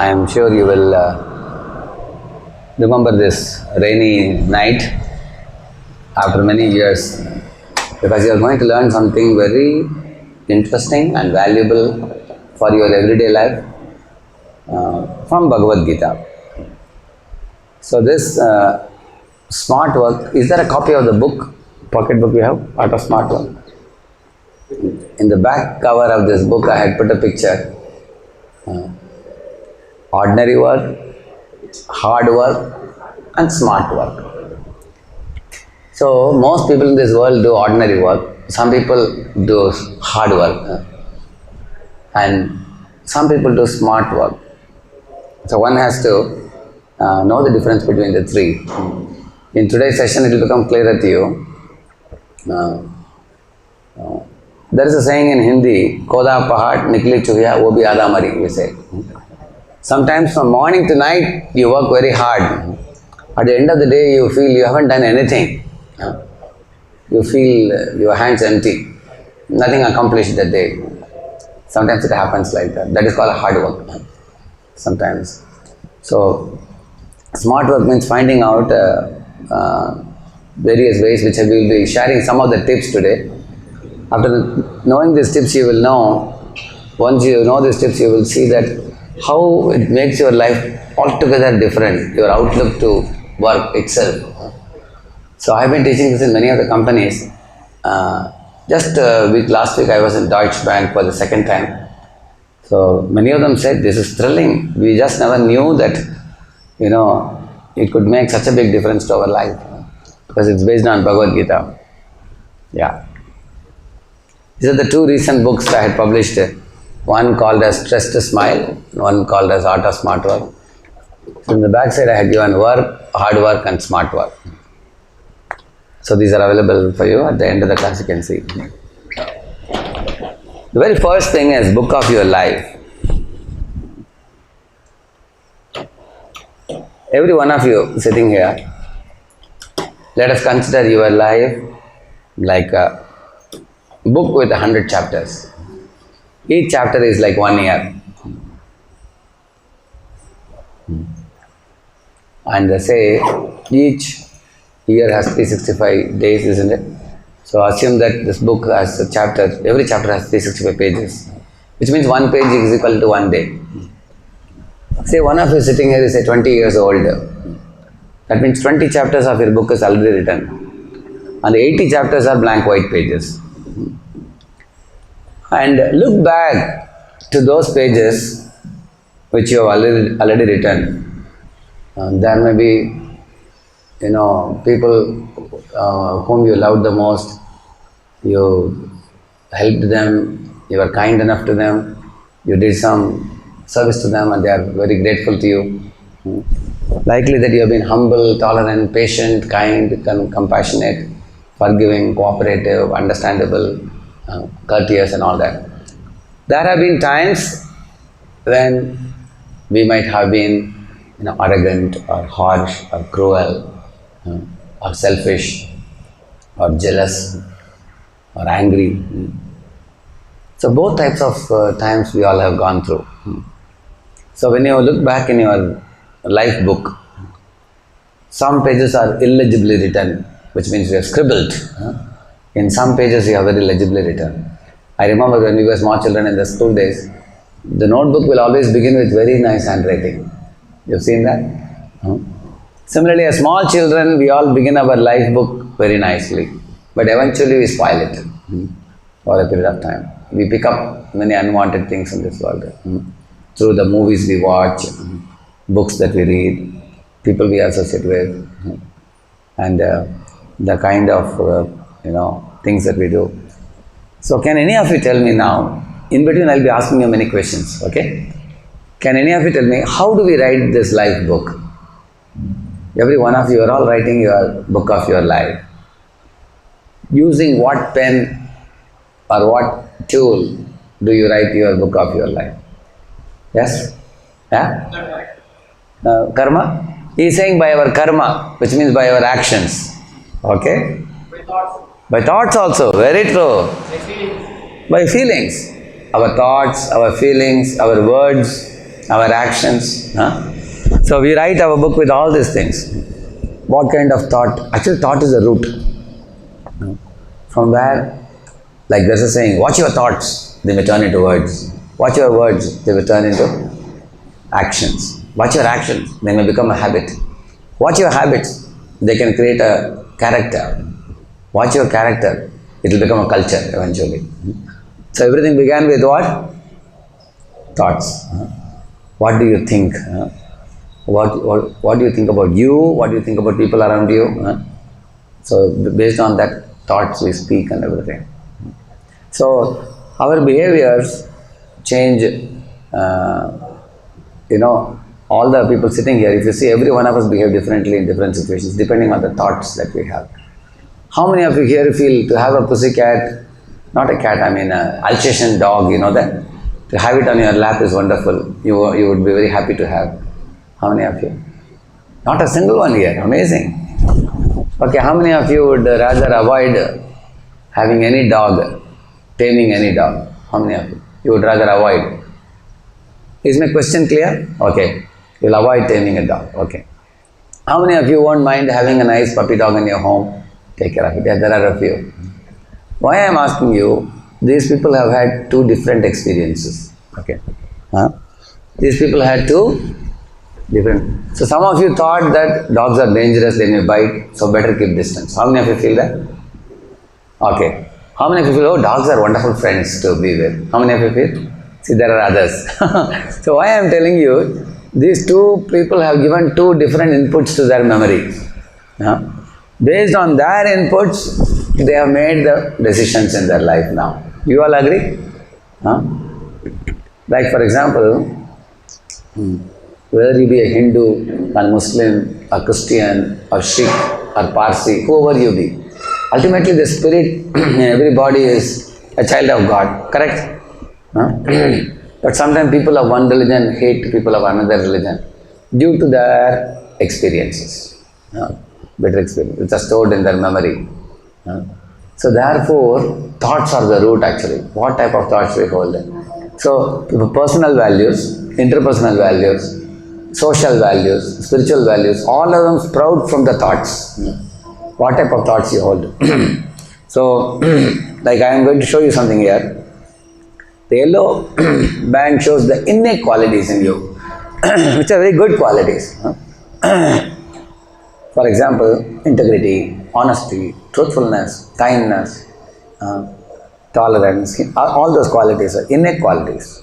I am sure you will remember this rainy night after many years, because you are going to learn something very interesting and valuable for your everyday life from Bhagavad Gita. So this smart work, is there a copy of the book, pocket book we have, Art of Smart Work? In the back cover of this book I had put a picture. Ordinary work, hard work and smart work. So most people in this world do ordinary work, some people do hard work and some people do smart work. So one has to know the difference between the three. In today's session it will become clearer to you. There is a saying in Hindi, Koda Pahad Nikli Chuhiya Wo Bhi Adha Mari, we say. Sometimes from morning to night you work very hard. At the end of the day you feel you haven't done anything. You feel your hands empty. Nothing accomplished that day. Sometimes it happens like that. That is called hard work. Sometimes. So, smart work means finding out various ways which I will be sharing some of the tips today. After knowing these tips you will know, once you know these tips you will see that how it makes your life altogether different, your outlook to work itself. So I have been teaching this in many of the companies. Last week I was in Deutsche Bank for the second time. So many of them said, this is thrilling. We just never knew that, it could make such a big difference to our life. Because it's based on Bhagavad Gita. Yeah. These are the two recent books I had published. One called as Stress to Smile, one called as Art of Smart Work. So in the back side I had given work, hard work and smart work. So these are available for you. At the end of the class you can see. The very first thing is book of your life. Every one of you sitting here, let us consider your life like a book with 100 chapters. Each chapter is like 1 year. And they say each year has 365 days, isn't it? So assume that this book has a chapter, every chapter has 365 pages, which means one page is equal to 1 day. Say one of you sitting here is say 20 years old. That means 20 chapters of your book is already written. And 80 chapters are blank white pages. And look back to those pages which you have already written. There may be, people whom you loved the most. You helped them, you were kind enough to them, you did some service to them and they are very grateful to you. Likely that you have been humble, tolerant, patient, kind, compassionate, forgiving, cooperative, understandable, courteous and all that. There have been times when we might have been arrogant or harsh or cruel or selfish or jealous or angry. So both types of times we all have gone through. So when you look back in your life book, some pages are illegibly written, which means we have scribbled. In some pages you have very legibly written. I remember when we were small children in the school days, the notebook will always begin with very nice handwriting. You've seen that? Similarly, as small children, we all begin our life book very nicely. But eventually we spoil it for a period of time. We pick up many unwanted things in this world. Through the movies we watch, books that we read, people we associate with, and the kind of things that we do. So can any of you tell me now, in between I'll be asking you many questions, okay? Can any of you tell me, how do we write this life book? Every one of you are all writing your book of your life. Using what pen or what tool do you write your book of your life? Yes? Yeah? Karma? He is saying by our karma, which means by our actions. Okay? By thoughts also, very true. By feelings. Our thoughts, our feelings, our words, our actions. Huh? So we write our book with all these things. What kind of thought? Actually, thought is the root. From where, like there's a saying, watch your thoughts, they may turn into words. Watch your words, they will turn into actions. Watch your actions, they may become a habit. Watch your habits, they can create a character. Watch your character, it will become a culture eventually. So everything began with what? Thoughts. What do you think? What do you think about you? What do you think about people around you? So based on that thoughts we speak and everything. So our behaviors change, all the people sitting here, if you see every one of us behave differently in different situations depending on the thoughts that we have. How many of you here feel to have a pussy cat, not a cat, I mean an Alsatian dog, you know that? To have it on your lap is wonderful. You would be very happy to have. How many of you? Not a single one here. Amazing. Okay, how many of you would rather avoid having any dog, taming any dog? How many of you? You would rather avoid. Is my question clear? Okay. You'll avoid taming a dog. Okay. How many of you won't mind having a nice puppy dog in your home? Take care of it. Yeah, there are a few. Why I am asking you, these people have had two different experiences. Okay. These people had two different. So some of you thought that dogs are dangerous, they may bite, so better keep distance. How many of you feel that? Okay. How many of you feel, oh, dogs are wonderful friends to be with? How many of you feel? See, there are others. So why I am telling you, these two people have given two different inputs to their memory. Based on their inputs, they have made the decisions in their life now. You all agree? Like for example, whether you be a Hindu, a Muslim, a Christian, or Sikh, or Parsi, whoever you be, ultimately the spirit in everybody is a child of God, correct? But sometimes people of one religion hate people of another religion due to their experiences, better experience, which are stored in their memory. So therefore, thoughts are the root actually. What type of thoughts we hold? So personal values, interpersonal values, social values, spiritual values, all of them sprout from the thoughts. What type of thoughts you hold? So, like I am going to show you something here. The yellow band shows the innate qualities in you, which are very good qualities. For example, integrity, honesty, truthfulness, kindness, tolerance, all those qualities are innate qualities.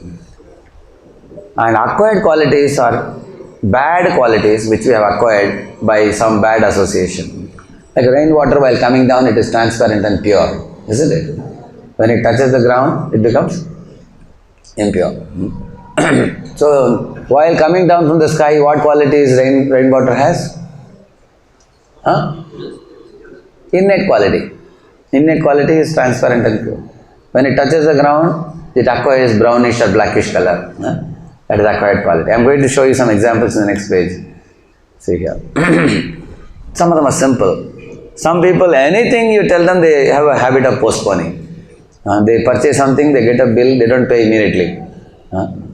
And acquired qualities are bad qualities which we have acquired by some bad association. Like rainwater while coming down, it is transparent and pure, isn't it? When it touches the ground, it becomes impure. So, while coming down from the sky, what qualities rainwater has? Innate quality. Innate quality is transparent and pure. When it touches the ground, it acquires brownish or blackish color. That is acquired quality. I am going to show you some examples in the next page. See here. Some of them are simple. Some people, anything you tell them, they have a habit of postponing. They purchase something, they get a bill, they don't pay immediately.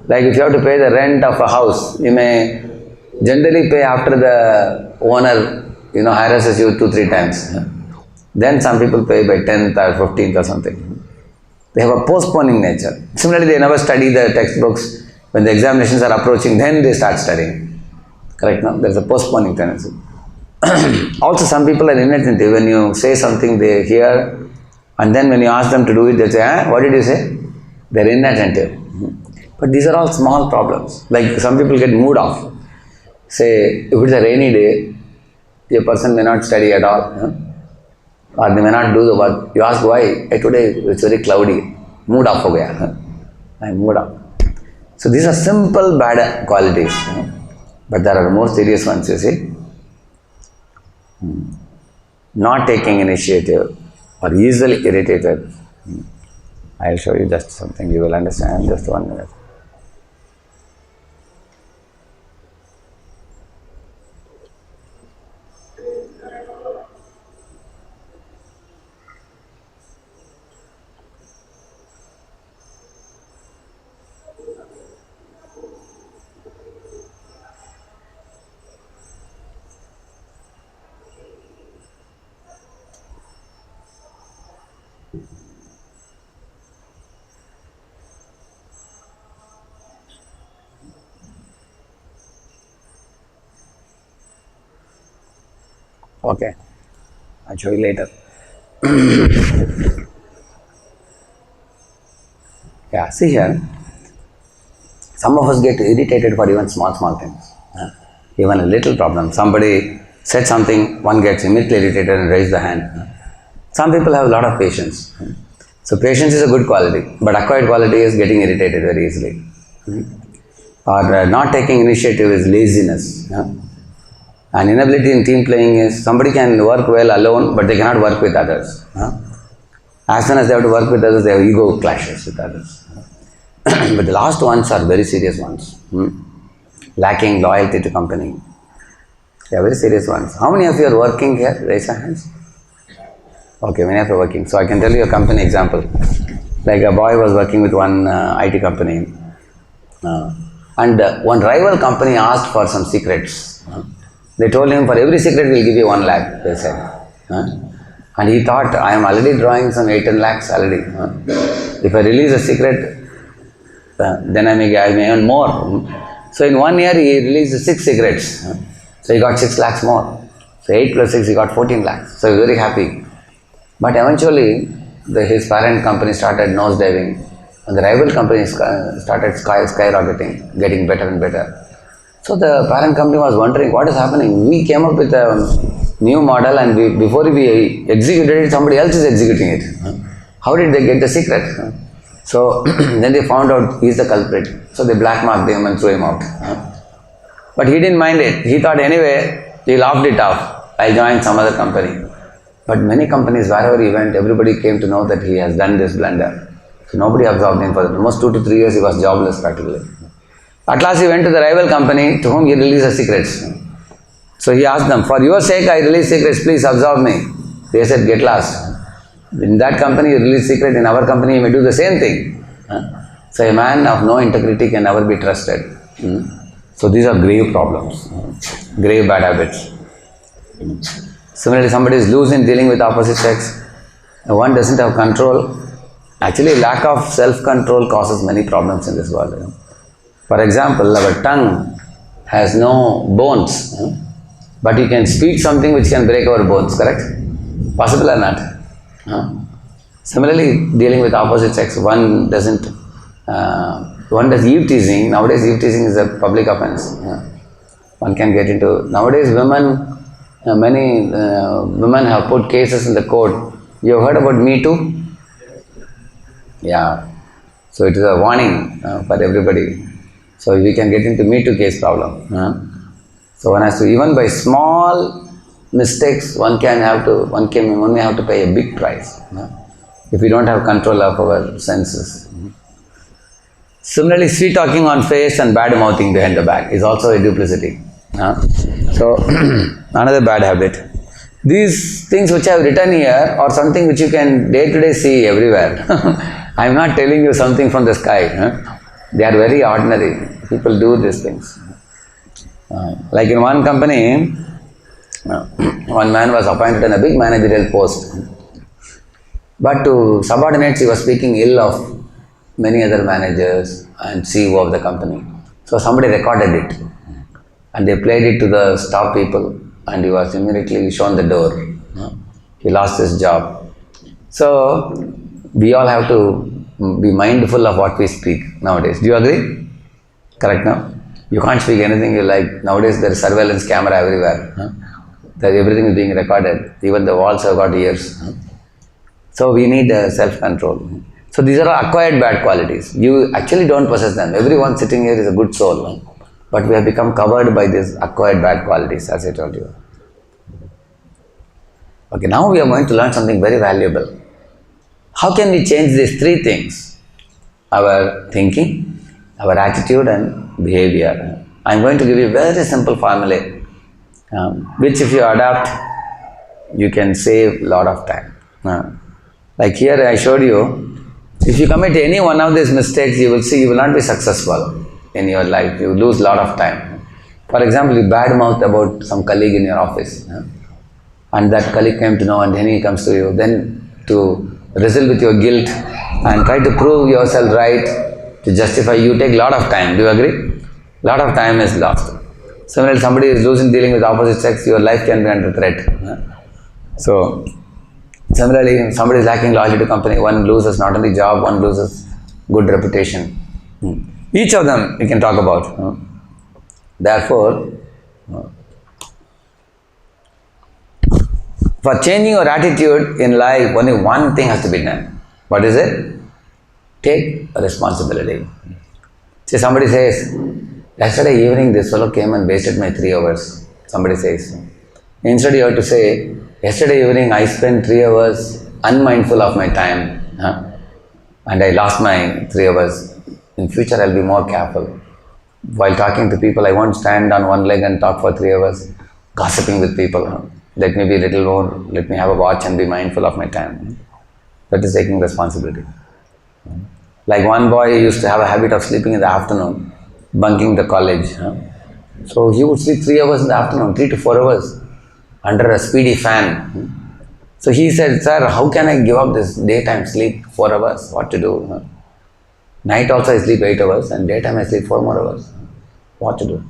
Like if you have to pay the rent of a house, you may generally pay after the owner, harasses you 2-3 times. Then some people pay by 10th or 15th or something. They have a postponing nature. Similarly, they never study the textbooks. When the examinations are approaching, then they start studying. Correct, no? There is a postponing tendency. Also, some people are inattentive. When you say something, they hear, and then when you ask them to do it, they say, what did you say? They are inattentive. But these are all small problems. Like some people get mood off. Say, if it's a rainy day, a person may not study at all. Or they may not do the work. You ask why? Hey, today it's very cloudy. Mood off ho gaya. I'm mood off. So these are simple bad qualities. But there are more serious ones, you see. Not taking initiative or easily irritated. I'll show you just something you will understand. Just 1 minute. Okay, I'll show you later. Yeah, see here, some of us get irritated for even small things. Even a little problem. Somebody said something, one gets immediately irritated and raise the hand. Some people have a lot of patience. So patience is a good quality, but acquired quality is getting irritated very easily. Or not taking initiative is laziness. And inability in team playing is somebody can work well alone, but they cannot work with others. As soon as they have to work with others, they have ego clashes with others. But the last ones are very serious ones. Lacking loyalty to company. They are very serious ones. How many of you are working here? Raise your hands. Okay, many of you are working. So I can tell you a company example. Like a boy was working with one IT company. And one rival company asked for some secrets. They told him, for every secret we'll give you 1 lakh, they said. And he thought, I am already drawing some 8-10 lakhs already. If I release a secret, then I may earn more. So in 1 year he released 6 secrets. So he got 6 lakhs more. So 8 plus 6 he got 14 lakhs. So he was very happy. But eventually his parent company started nosediving and the rival company started skyrocketing, getting better and better. So the parent company was wondering what is happening. We came up with a new model and before we executed it, somebody else is executing it. How did they get the secret? So then they found out he is the culprit. So they blackmarked him and threw him out. But he didn't mind it. He thought anyway, he laughed it off. I'll join some other company. But many companies, wherever he went, everybody came to know that he has done this blunder. So nobody absorbed him for almost 2 to 3 years. He was jobless practically. At last he went to the rival company to whom he released the secrets. So he asked them, for your sake I release secrets, please absorb me. They said, get lost. In that company you release secret, in our company you may do the same thing. So a man of no integrity can never be trusted. So these are grave problems, grave bad habits. Similarly, somebody is loose in dealing with opposite sex. One doesn't have control. Actually, lack of self-control causes many problems in this world. For example, our tongue has no bones, but you can speak something which can break our bones, correct? Possible or not? Similarly, dealing with opposite sex, one does eve teasing. Nowadays, eve teasing is a public offense. One can get into, nowadays many women have put cases in the court. You have heard about Me Too? Yeah. So it is a warning for everybody. So we can get into Me Too case problem. So one has to, even by small mistakes, one may have to pay a big price if we don't have control of our senses. Similarly, sweet talking on face and bad mouthing behind the back is also a duplicity. So another bad habit. These things which I have written here are something which you can day to day see everywhere. I am not telling you something from the sky. They are very ordinary. People do these things. Like in one company, one man was appointed in a big managerial post. But to subordinates, he was speaking ill of many other managers and CEO of the company. So somebody recorded it. And they played it to the staff people. And he was immediately shown the door. He lost his job. So we all have to be mindful of what we speak nowadays. Do you agree? Correct now? You can't speak anything you like. Nowadays there is surveillance camera everywhere. Everything is being recorded. Even the walls have got ears. So we need self-control. So these are acquired bad qualities. You actually don't possess them. Everyone sitting here is a good soul. But we have become covered by these acquired bad qualities, as I told you. Okay, now we are going to learn something very valuable. How can we change these 3 things? Our thinking, our attitude and behavior. I am going to give you a very simple formula, which if you adopt, you can save a lot of time. Like here I showed you, if you commit any one of these mistakes, you will see you will not be successful in your life. You lose a lot of time. For example, you badmouth about some colleague in your office. And that colleague came to know and then he comes to you. Then to wrestle with your guilt and try to prove yourself right, to justify, you take a lot of time. Do you agree? A lot of time is lost. Similarly, somebody is losing dealing with opposite sex, your life can be under threat. So, similarly, somebody is lacking loyalty to company, one loses not only job, one loses good reputation. Each of them we can talk about. Therefore, for changing your attitude in life, only one thing has to be done. What is it? Take responsibility. See, somebody says, yesterday evening this fellow came and wasted my 3 hours. Somebody says. Instead you have to say, yesterday evening I spent 3 hours unmindful of my time. And I lost my 3 hours. In future I'll be more careful. While talking to people, I won't stand on one leg and talk for 3 hours, gossiping with people. Let me be a little more, let me have a watch and be mindful of my time. That is taking responsibility. Like one boy used to have a habit of sleeping in the afternoon, bunking the college. So he would sleep 3 hours in the afternoon, 3 to 4 hours, under a speedy fan. So he said, sir, how can I give up this daytime sleep 4 hours? What to do? Night also I sleep 8 hours and daytime I sleep 4 more hours. What to do?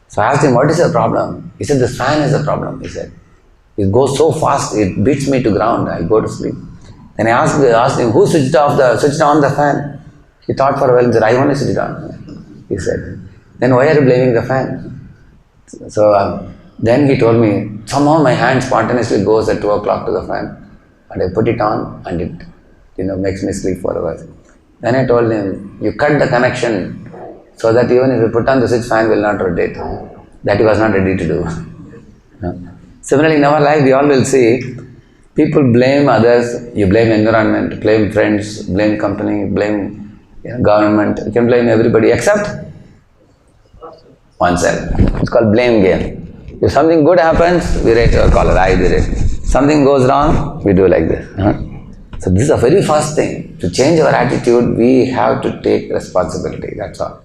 So I asked him, what is the problem? He said, the fan is the problem, he said. It goes so fast, it beats me to ground, I go to sleep. Then I asked him, who switched on the fan? He thought for a while, he said, I only switched it on. He said, then why are you blaming the fan? So then he told me, somehow my hand spontaneously goes at 2 o'clock to the fan and I put it on and it makes me sleep for hours. Then I told him, you cut the connection so that even if you put on the switch, fan will not rotate. That he was not ready to do. Similarly, in our life, we all will see people blame others, you blame environment, blame friends, blame company, blame government, you can blame everybody except oneself. It's called blame game. If something good happens, we raise our collar, I did it. Something goes wrong, we do like this. So this is the very first thing. To change our attitude, we have to take responsibility. That's all.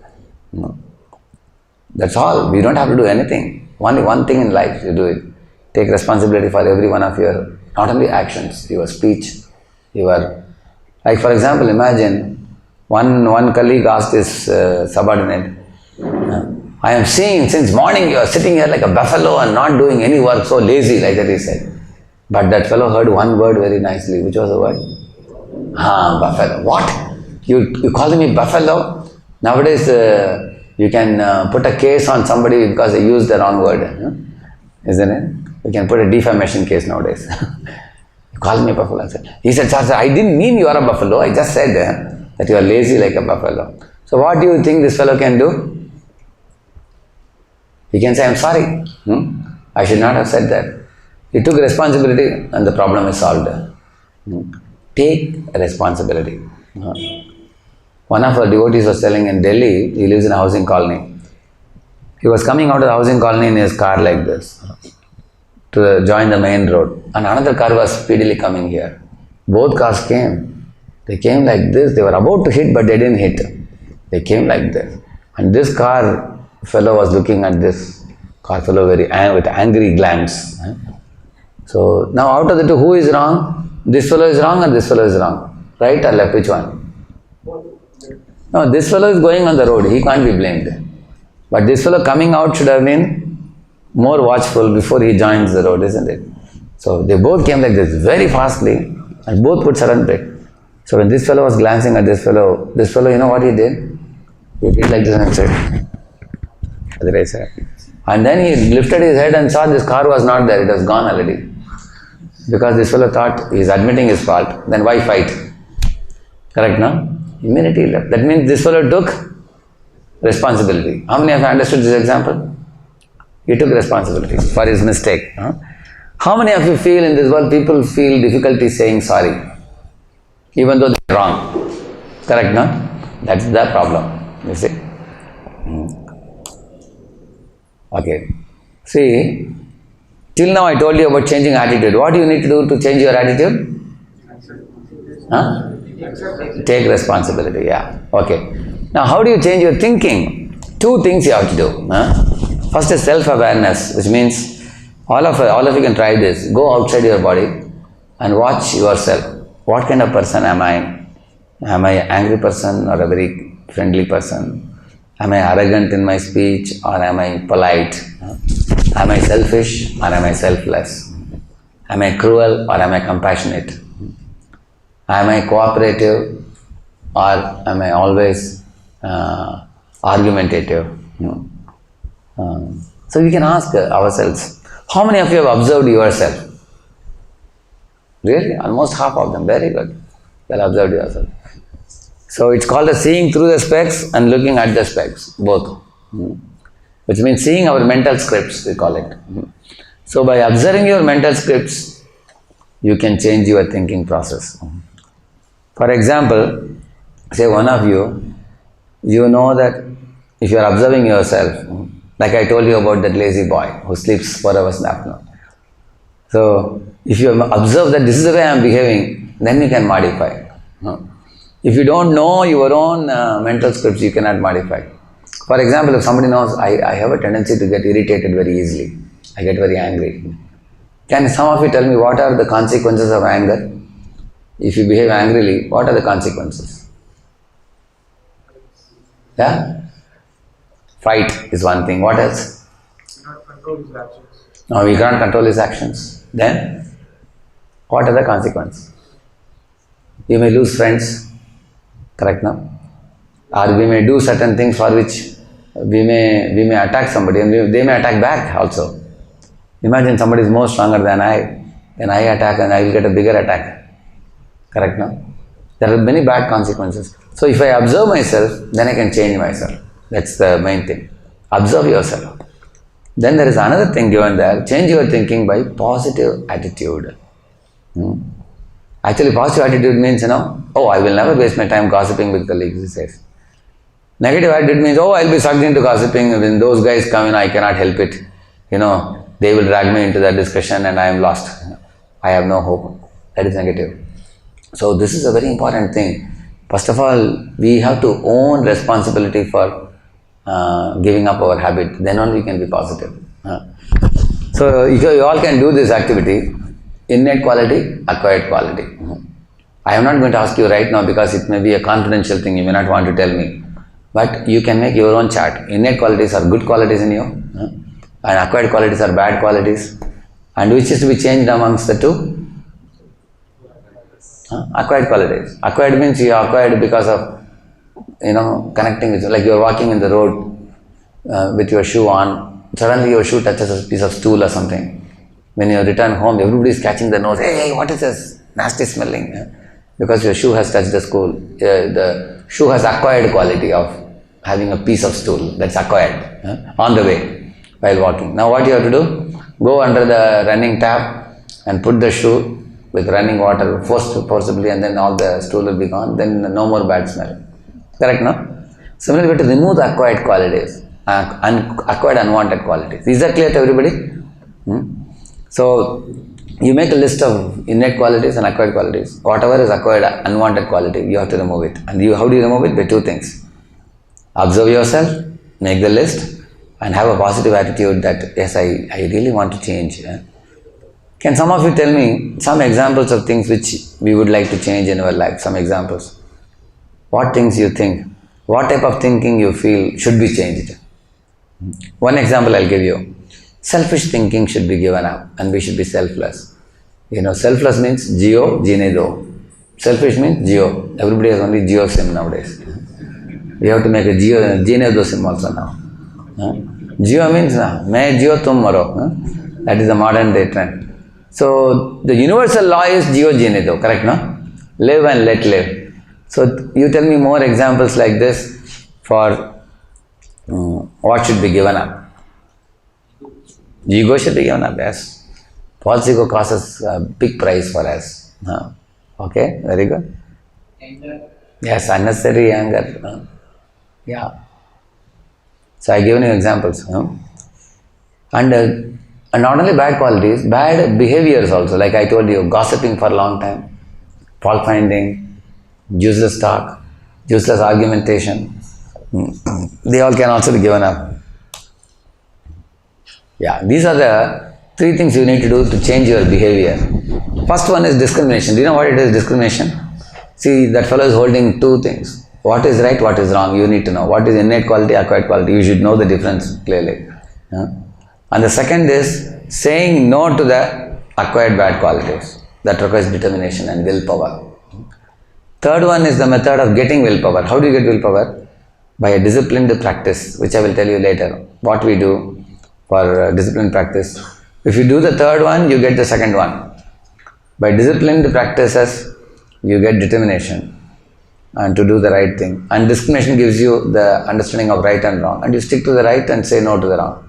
That's all. We don't have to do anything. Only one thing in life, you do it. Take responsibility for every one of your, not only actions, your speech, like for example, imagine one colleague asked his subordinate, I am seeing since morning you are sitting here like a buffalo and not doing any work, so lazy, like that he said. But that fellow heard one word very nicely. Which was the word? Buffalo. What? You calling me buffalo? Nowadays, you can put a case on somebody because they used the wrong word. Isn't it? You can put a defamation case nowadays. You called me buffalo. He said, sir, I didn't mean you are a buffalo. I just said that you are lazy like a buffalo. So what do you think this fellow can do? He can say, I'm sorry. I should not have said that. He took responsibility and the problem is solved. Take responsibility. One of our devotees was telling in Delhi, he lives in a housing colony. He was coming out of the housing colony in his car like this to join the main road. And another car was speedily coming here. Both cars came. They came like this. They were about to hit, but they didn't hit. They came like this. And this car fellow was looking at this car fellow with angry glance. So now out of the two, who is wrong? This fellow is wrong or this fellow is wrong? Right or left? Which one? No, this fellow is going on the road. He can't be blamed. But this fellow coming out should have been more watchful before he joins the road, isn't it? So they both came like this very fastly and both put sudden brake. So when this fellow was glancing at this fellow, you know what he did? He did like this and said, and then he lifted his head and saw this car was not there. It was gone already. Because this fellow thought he is admitting his fault, then why fight? Correct, no? Immediately left. That means this fellow took responsibility. How many of you understood this example? He took responsibility for his mistake. How many of you feel in this world people feel difficulty saying sorry, even though they are wrong? Correct, no? That's the problem, you see. Okay. See, till now I told you about changing attitude. What do you need to do to change your attitude? Take responsibility, yeah. Okay. Now how do you change your thinking? Two things you have to do. First is self-awareness, which means all of you can try this. Go outside your body and watch yourself. What kind of person am I? Am I an angry person or a very friendly person? Am I arrogant in my speech or am I polite? Am I selfish or am I selfless? Am I cruel or am I compassionate? Am I cooperative or am I always argumentative? So we can ask ourselves, how many of you have observed yourself? Really? Almost half of them. Very good. Well observed yourself. So it's called as seeing through the specs and looking at the specs, both. Which means seeing our mental scripts, we call it. So by observing your mental scripts, you can change your thinking process. For example, say one of you, you know that if you are observing yourself, like I told you about that lazy boy who sleeps 4 hours in the afternoon. So if you observe that this is the way I am behaving, then you can modify. If you don't know your own mental scripts, you cannot modify. For example, if somebody knows, I have a tendency to get irritated very easily. I get very angry. Can some of you tell me what are the consequences of anger? If you behave angrily, what are the consequences? Yeah? Fight is one thing. What else? Cannot control his actions. No, we cannot control his actions. Then, what are the consequences? You may lose friends. Correct now? Or we may do certain things for which we may attack somebody and they may attack back also. Imagine somebody is more stronger than I, then I attack and I will get a bigger attack. Correct now? There are many bad consequences. So if I observe myself, then I can change myself. That's the main thing. Observe yourself. Then there is another thing given there. Change your thinking by positive attitude. Actually, positive attitude means, oh, I will never waste my time gossiping with colleagues, he says. Negative attitude means, oh, I'll be sucked into gossiping. When those guys come in, I cannot help it. They will drag me into that discussion and I am lost. I have no hope. That is negative. So this is a very important thing. First of all, we have to own responsibility for giving up our habit. Then only we can be positive. So if you all can do this activity, innate quality, acquired quality. I am not going to ask you right now because it may be a confidential thing. You may not want to tell me. But you can make your own chart. Innate qualities are good qualities in you, and acquired qualities are bad qualities. And which is to be changed amongst the two? Acquired qualities. Acquired means you are acquired because of, connecting with, like you are walking in the road with your shoe on. Suddenly your shoe touches a piece of stool or something. When you return home, everybody is catching the nose. Hey, what is this? Nasty smelling. Because your shoe has touched the stool. The shoe has acquired quality of having a piece of stool. That's acquired on the way while walking. Now what you have to do? Go under the running tap and put the shoe with running water forcibly, and then all the stool will be gone. Then no more bad smell. Correct, no? Similarly, we have to remove the acquired qualities, acquired unwanted qualities. Is that clear to everybody? So you make a list of innate qualities and acquired qualities. Whatever is acquired unwanted quality, you have to remove it. And how do you remove it? By two things. Observe yourself, make the list, and have a positive attitude that, yes, I really want to change. Can some of you tell me some examples of things which we would like to change in our life? Some examples. What things you think? What type of thinking you feel should be changed? One example I'll give you. Selfish thinking should be given up and we should be selfless. Selfless means geo, gene do. Selfish means geo. Everybody has only geo sim nowadays. We have to make a geo, gene do sim also now. Geo means, main geo tum maro. That is the modern day trend. So the universal law is geo, gene do. Correct, no? Live and let live. So you tell me more examples like this for what should be given up. Ego should be given up, yes. False ego causes a big price for us. Okay, very good. Anger. Yes, unnecessary anger. Yeah. So I given you examples. And not only bad qualities, bad behaviors also. Like I told you, gossiping for a long time, fault finding, useless talk, useless argumentation. They all can also be given up. Yeah, these are the three things you need to do to change your behavior. First one is discrimination. Do you know what it is, discrimination? See, that fellow is holding two things. What is right, what is wrong, you need to know. What is innate quality, acquired quality, you should know the difference clearly. And And the second is saying no to the acquired bad qualities. That requires determination and willpower. Third one is the method of getting willpower. How do you get willpower? By a disciplined practice, which I will tell you later. What we do for disciplined practice. If you do the third one, you get the second one. By disciplined practices, you get determination and to do the right thing. And discrimination gives you the understanding of right and wrong. And you stick to the right and say no to the wrong.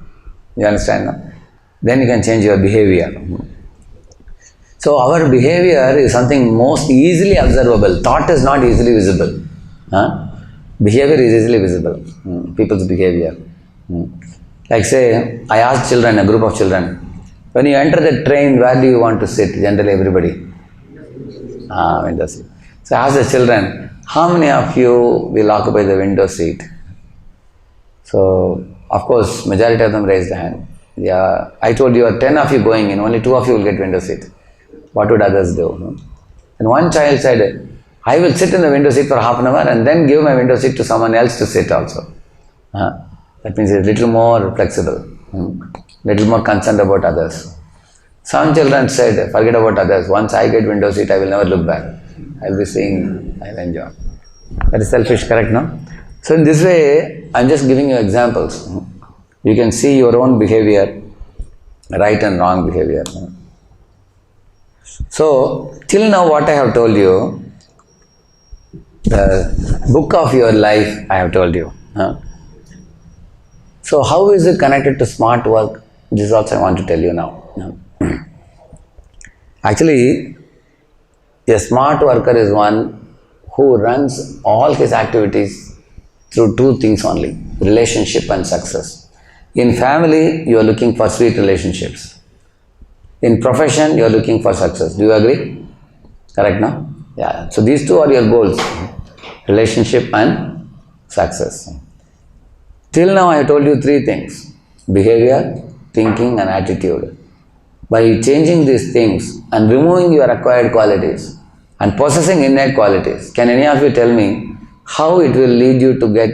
You understand? No? Then you can change your behavior. So our behavior is something most easily observable. Thought is not easily visible. Behavior is easily visible. People's behavior. Like say, I asked children, a group of children, when you enter the train, where do you want to sit? Generally everybody. Window seat. So I asked the children, how many of you will occupy the window seat? So, of course, majority of them raised their hand. Yeah, I told you, 10 of you going in, only 2 of you will get window seat. What would others do? And one child said, I will sit in the window seat for half an hour and then give my window seat to someone else to sit also. That means he's a little more flexible, little more concerned about others. Some children said, forget about others. Once I get window seat, I will never look back. I will be seeing, I will enjoy. That is selfish, correct, no? So in this way, I am just giving you examples. You can see your own behavior, right and wrong behavior. So, till now what I have told you, the book of your life I have told you. So how is it connected to smart work? This also I want to tell you now. Actually, a smart worker is one who runs all his activities through 2 things only, relationship and success. In family, you are looking for sweet relationships. In profession, you are looking for success. Do you agree? Correct, no? Yeah. So these 2 are your goals, relationship and success. Till now I have told you 3 things, behavior, thinking and attitude. By changing these things and removing your acquired qualities and possessing innate qualities, can any of you tell me how it will lead you to get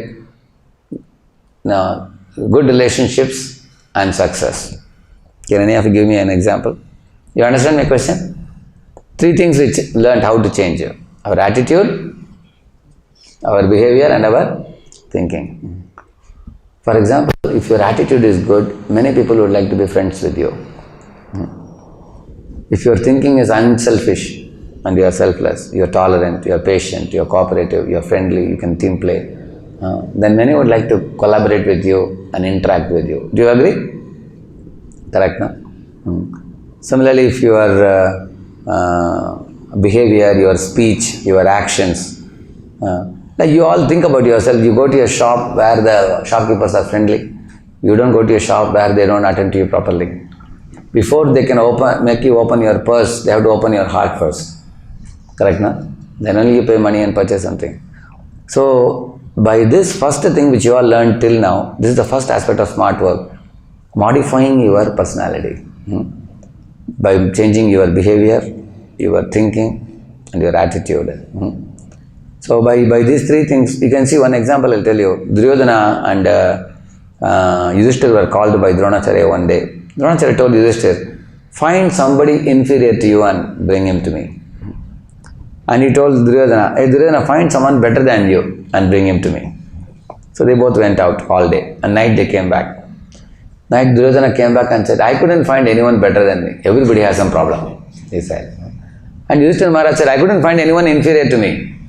good relationships and success? Can any of you give me an example? You understand my question? 3 things which learned how to change you. Our attitude, our behavior and our thinking. For example, if your attitude is good, many people would like to be friends with you. If your thinking is unselfish and you are selfless, you are tolerant, you are patient, you are cooperative, you are friendly, you can team play, then many would like to collaborate with you and interact with you. Do you agree? Correct, no? Similarly, if your behavior, your speech, your actions, like you all think about yourself, you go to a shop where the shopkeepers are friendly. You don't go to a shop where they don't attend to you properly. Before they can make you open your purse, they have to open your heart first. Correct, no? Then only you pay money and purchase something. So, by this first thing which you all learned till now, this is the first aspect of smart work, modifying your personality. By changing your behavior, your thinking and your attitude. So by these 3 things, you can see one example I will tell you. Duryodhana and Yudhishthira were called by Dronacharya one day. Dronacharya told Yudhishthira, find somebody inferior to you and bring him to me. And he told Duryodhana, hey Duryodhana, find someone better than you and bring him to me. So they both went out all day and night they came back. Night Duryodhana came back and said, I couldn't find anyone better than me. Everybody has some problem, he said. And Yudhishthira Maharaj said, I couldn't find anyone inferior to me.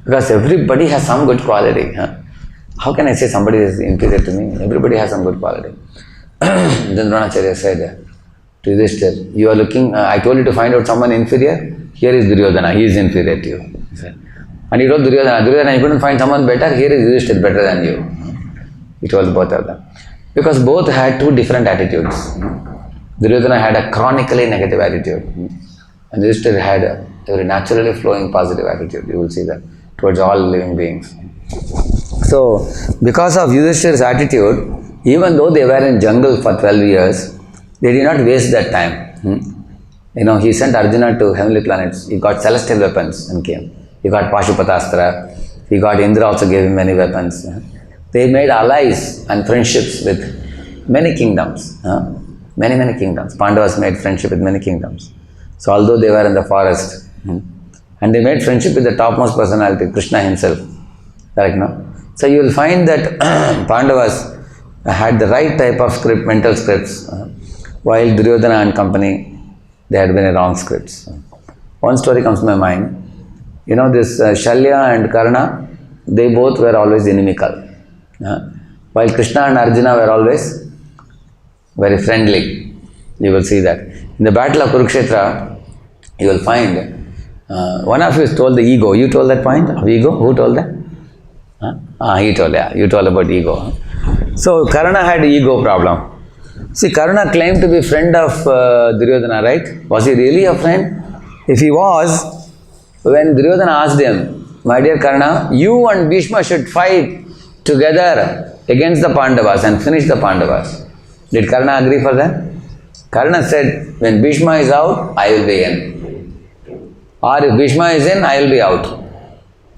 Because everybody has some good quality. How can I say somebody is inferior to me? Everybody has some good quality. Then Dronacharya said to Yudhishthira, you are looking, I told you to find out someone inferior. Here is Duryodhana, he is inferior to you. And he told Duryodhana, you couldn't find someone better, here is Yudhishthira better than you. He told both of them. Because both had 2 different attitudes. Duryodhana had a chronically negative attitude. And Yudhishthira had a very naturally flowing positive attitude. You will see that towards all living beings. So, because of Yudhishthira's attitude, even though they were in jungle for 12 years, they did not waste that time. He sent Arjuna to heavenly planets. He got celestial weapons and came. He got Pashupatastra. He got Indra also gave him many weapons. They made allies and friendships with many kingdoms. Many kingdoms. Pandavas made friendship with many kingdoms. So although they were in the forest, and they made friendship with the topmost personality, Krishna himself. Correct, no? So you will find that Pandavas had the right type of script, mental scripts, while Duryodhana and company, they had very wrong scripts. One story comes to my mind. You know this Shalya and Karna, they both were always inimical. While Krishna and Arjuna were always very friendly. You will see that. In the battle of Kurukshetra, you will find one of you told the ego. You told that point of ego? Who told that? He told, yeah. You told about ego. So Karna had ego problem. See, Karna claimed to be friend of Duryodhana, right? Was he really a friend? If he was, when Duryodhana asked him, my dear Karna, you and Bhishma should fight together against the Pandavas and finish the Pandavas. Did Karna agree for that? Karna said, when Bhishma is out, I will be in. Or if Bhishma is in, I will be out.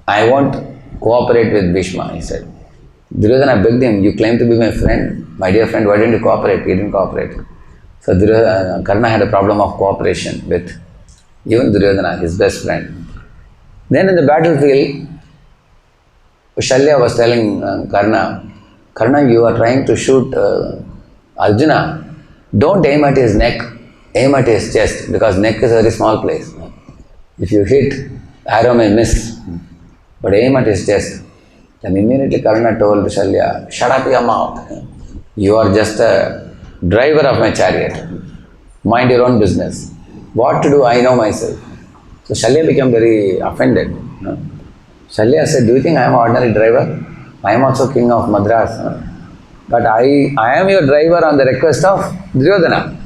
I won't cooperate with Bhishma, he said. Duryodhana begged him, you claim to be my friend, my dear friend, why didn't you cooperate? He didn't cooperate. So Karna had a problem of cooperation with even Duryodhana, his best friend. Then in the battlefield, Shalya was telling Karna, you are trying to shoot Arjuna. Don't aim at his neck, aim at his chest, because neck is a very small place. If you hit, arrow may miss, but aim at his chest. Then immediately Karna told Shalya, shut up your mouth. You are just a driver of my chariot. Mind your own business. What to do, I know myself. So Shalya became very offended. Shalya said, do you think I am an ordinary driver? I am also king of Madras. But I am your driver on the request of Duryodhana.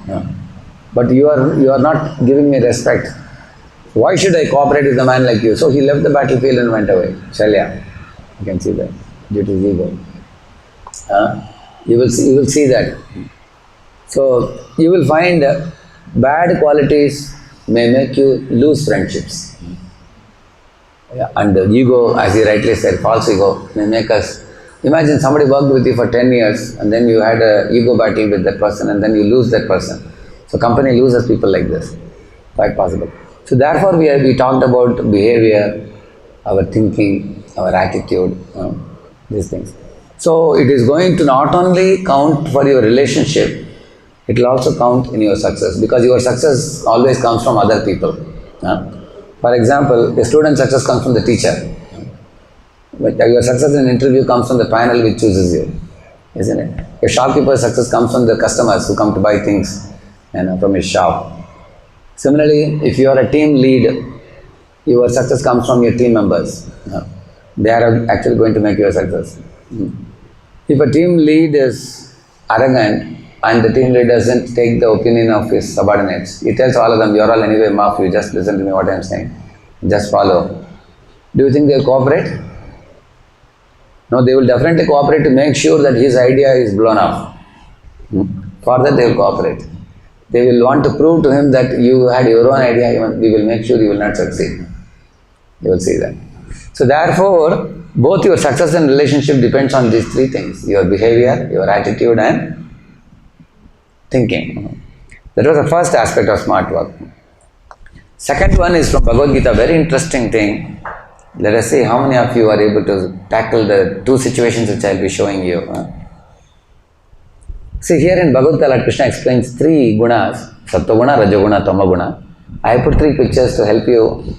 But you are not giving me respect. Why should I cooperate with a man like you? So he left the battlefield and went away. Shalya. You can see that. Due to his ego. You will see that. So you will find bad qualities may make you lose friendships. And the ego, as he rightly said, false ego, may make us. Imagine somebody worked with you for 10 years and then you had an ego battle with that person and then you lose that person. So company loses people like this. Quite possible. So therefore we talked about behavior, our thinking, our attitude, these things. So it is going to not only count for your relationship, it will also count in your success, because your success always comes from other people. For example, a student success comes from the teacher. But your success in an interview comes from the panel which chooses you, isn't it? A shopkeeper's success comes from the customers who come to buy things from his shop. Similarly, if you are a team lead, your success comes from your team members. They are actually going to make your success. If a team lead is arrogant and the team lead doesn't take the opinion of his subordinates, he tells all of them, you are all anyway muff, you just listen to me what I am saying. Just follow. Do you think they will cooperate? No, they will definitely cooperate to make sure that his idea is blown up. For that they will cooperate. They will want to prove to him that you had your own idea, we will make sure you will not succeed. You will see that. So therefore, both your success and relationship depends on these three things: your behavior, your attitude and thinking. That was the first aspect of smart work. Second one is from Bhagavad Gita, very interesting thing. Let us see how many of you are able to tackle the two situations which I will be showing you. See, here in Bhagavad Gita, Krishna explains three gunas: Sattva-guna, Rajo-guna, Tamo-guna. I put three pictures to help you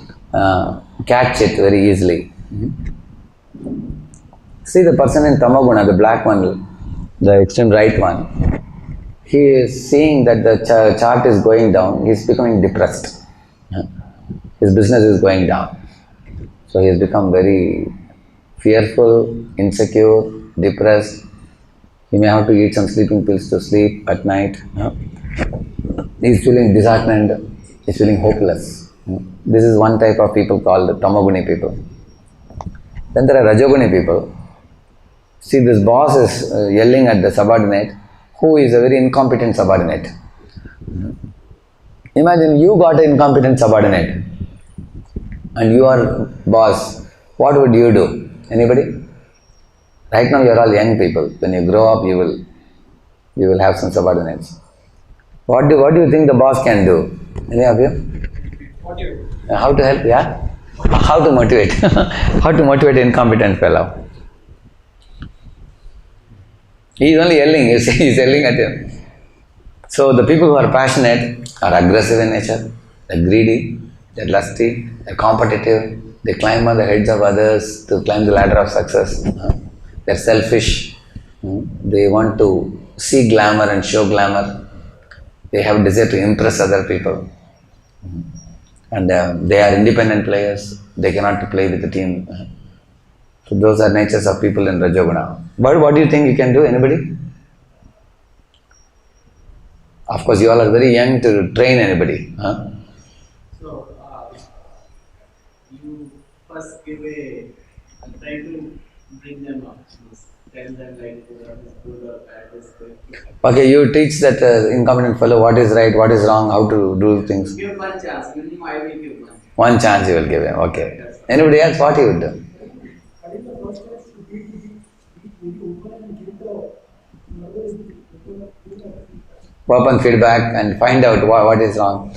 catch it very easily. See the person in Tamo-guna, the black one, the extreme right one. He is seeing that the chart is going down. He is becoming depressed. His business is going down. So he has become very fearful, insecure, depressed. He may have to eat some sleeping pills to sleep at night. He is feeling disheartened. He is feeling hopeless. This is one type of people called Tamoguni people. Then there are Rajoguni people. See, this boss is yelling at the subordinate, who is a very incompetent subordinate. Imagine you got an incompetent subordinate and you are boss. What would you do? Anybody? Right now you are all young people. When you grow up, you will You will have some subordinates. What do you think the boss can do? Any of you? What do you? How to help? Yeah? How to motivate? How to motivate incompetent fellow? He is only yelling, he is yelling at him. So the people who are passionate are aggressive in nature, they're greedy, they're lusty, they're competitive, they climb on the heads of others to climb the ladder of success. They're selfish. They want to see glamour and show glamour. They have desire to impress other people. And they are independent players. They cannot play with the team. So those are natures of people in Rajoguna. But what do you think you can do? Anybody? Of course, you all are very young to train anybody. Huh? So, you first give a try to bring them up. Tell them like what is good or bad is good. Okay, you teach that incompetent fellow what is right, what is wrong, how to do things. Give one chance. Minimum I will give one. One chance you will give him. Okay. Anybody else? What he would do? Open feedback and find out what is wrong.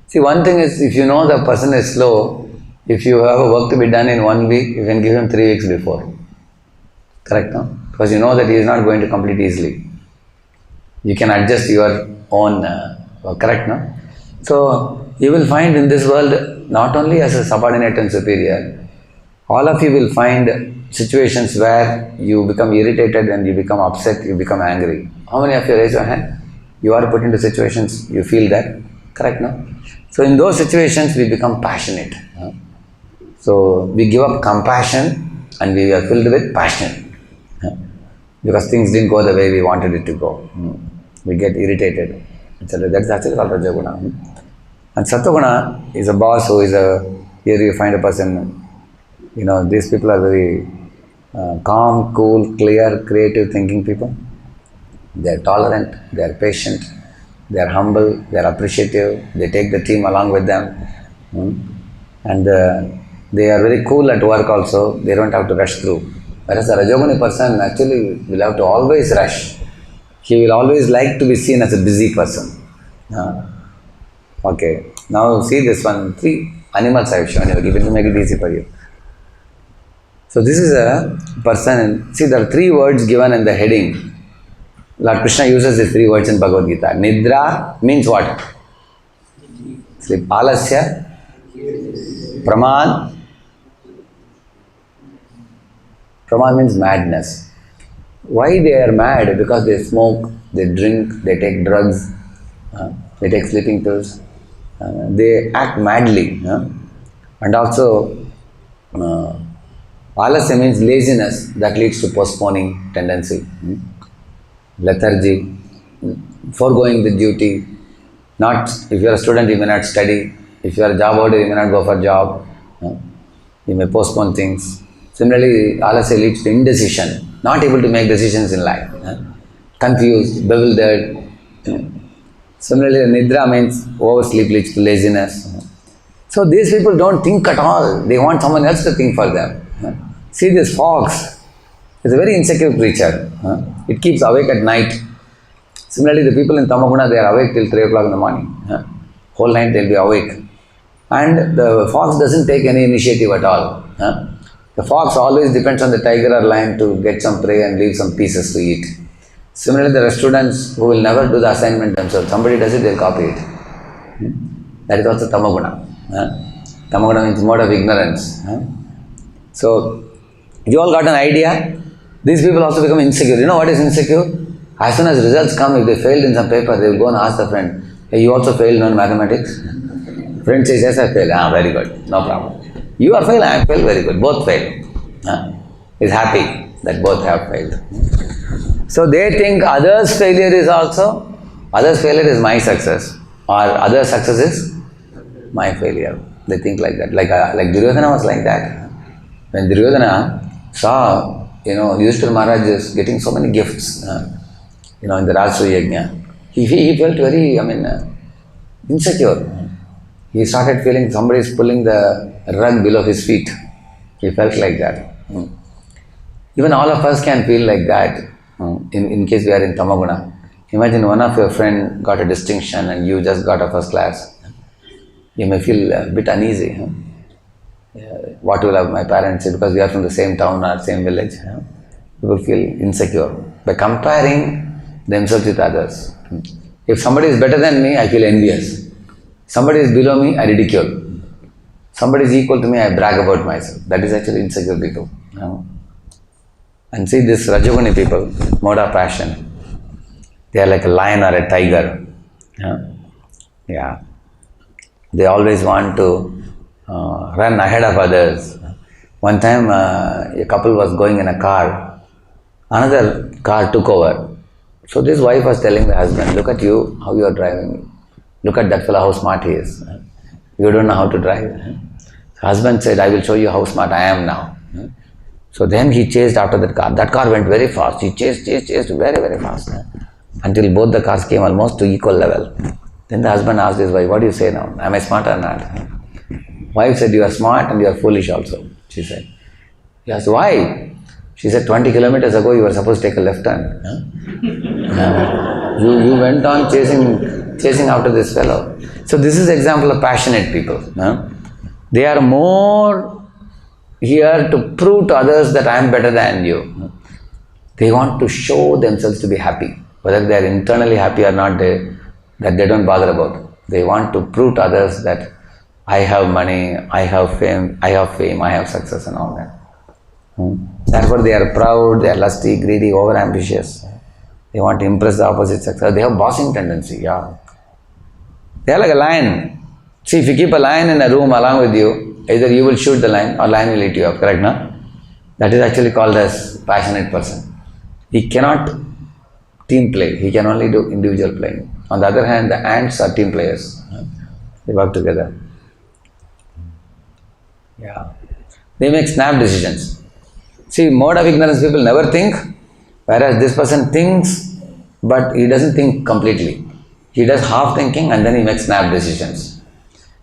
See, one thing is, if you know the person is slow, if you have a work to be done in 1 week, you can give him 3 weeks before. Correct, no? Because you know that he is not going to complete easily. You can adjust your own, correct, no? So, you will find in this world, not only as a subordinate and superior, all of you will find situations where you become irritated and you become upset, you become angry. How many of you raise your hand? You are put into situations, you feel that, correct, no? So in those situations, we become passionate. So we give up compassion and we are filled with passion. Because things didn't go the way we wanted it to go. We get irritated. That's actually called Rajaguna. And Sattva is a boss who is here you find a person, these people are very calm, cool, clear, creative thinking people. They are tolerant, they are patient, they are humble, they are appreciative, they take the team along with them. And they are very cool at work also, they don't have to rush through. Whereas a Rajoguni person actually will have to always rush. He will always like to be seen as a busy person. Okay, now see this one, 3 animals I have shown you, it will make it easy for you. So this is a person, see there are 3 words given in the heading. Lord Krishna uses these 3 words in Bhagavad Gita. Nidra means what? Sleep. Alasya, Pramad. Pramad means madness. Why they are mad? Because they smoke, they drink, they take drugs, they take sleeping pills, they act madly. And also, alasya means laziness that leads to postponing tendency. Lethargy, foregoing the duty. Not, if you are a student, you may not study. If you are a job holder, you may not go for a job. You may postpone things. Similarly, alasya leads to indecision, not able to make decisions in life. Confused, bewildered. Similarly, nidra means oversleep leads to laziness. So these people don't think at all. They want someone else to think for them. See this fox. It's a very insecure creature. It keeps awake at night. Similarly, the people in Tamaguna, they are awake till 3 o'clock in the morning. Whole night they'll be awake. And the fox doesn't take any initiative at all. The fox always depends on the tiger or lion to get some prey and leave some pieces to eat. Similarly, there are students who will never do the assignment themselves. Somebody does it, they'll copy it. That is also Tamaguna. Tamaguna means mode of ignorance. So, you all got an idea? These people also become insecure. You know what is insecure? As soon as results come, if they failed in some paper, they will go and ask the friend, hey, you also failed in mathematics? Friend says, yes, I failed. Very good. No problem. You are failed, I am failed. Very good. Both failed. Is happy that both have failed. So they think others' failure is my success. Or others' success is my failure. They think like that. Like Duryodhana was like that. When Duryodhana saw, Yudhishthira Maharaj is getting so many gifts, in the Rajasuya Yajna, he felt very, insecure. He started feeling somebody is pulling the rug below his feet. He felt like that. Even all of us can feel like that, in case we are in Tamaguna. Imagine one of your friend got a distinction and you just got a first class. You may feel a bit uneasy. Huh? What will have my parents say because we are from the same town or same village? Huh? People feel insecure by comparing themselves with others. If somebody is better than me, I feel envious. Somebody is below me, I ridicule. Somebody is equal to me, I brag about myself. That is actually insecure people. You know? And see this Rajoguni people, mode of passion. They are like a lion or a tiger. Yeah. They always want to run ahead of others. One time a couple was going in a car. Another car took over. So this wife was telling the husband, look at you, how you are driving. Look at that fellow, how smart he is. You don't know how to drive. The husband said, I will show you how smart I am now. So then he chased after that car. That car went very fast. He chased very, very fast. Until both the cars came almost to equal level. Then the husband asked his wife, what do you say now? Am I smart or not? Wife said, you are smart and you are foolish also, she said. He asked, why? She said, 20 kilometers ago you were supposed to take a left turn. You went on chasing after this fellow. So this is example of passionate people. They are more here to prove to others that I am better than you. They want to show themselves to be happy. Whether they are internally happy or not, that they don't bother about. They want to prove to others that I have money, I have fame, I have success and all that. Therefore they are proud, they are lusty, greedy, over-ambitious. They want to impress the opposite sex. They have bossing tendency, yeah. They are like a lion. See, if you keep a lion in a room along with you, either you will shoot the lion or lion will eat you up, correct, no? That is actually called as passionate person. He cannot team play, he can only do individual playing. On the other hand, the ants are team players. They work together. Yeah. They make snap decisions. See, mode of ignorance people never think, whereas this person thinks, but he doesn't think completely. He does half thinking and then he makes snap decisions,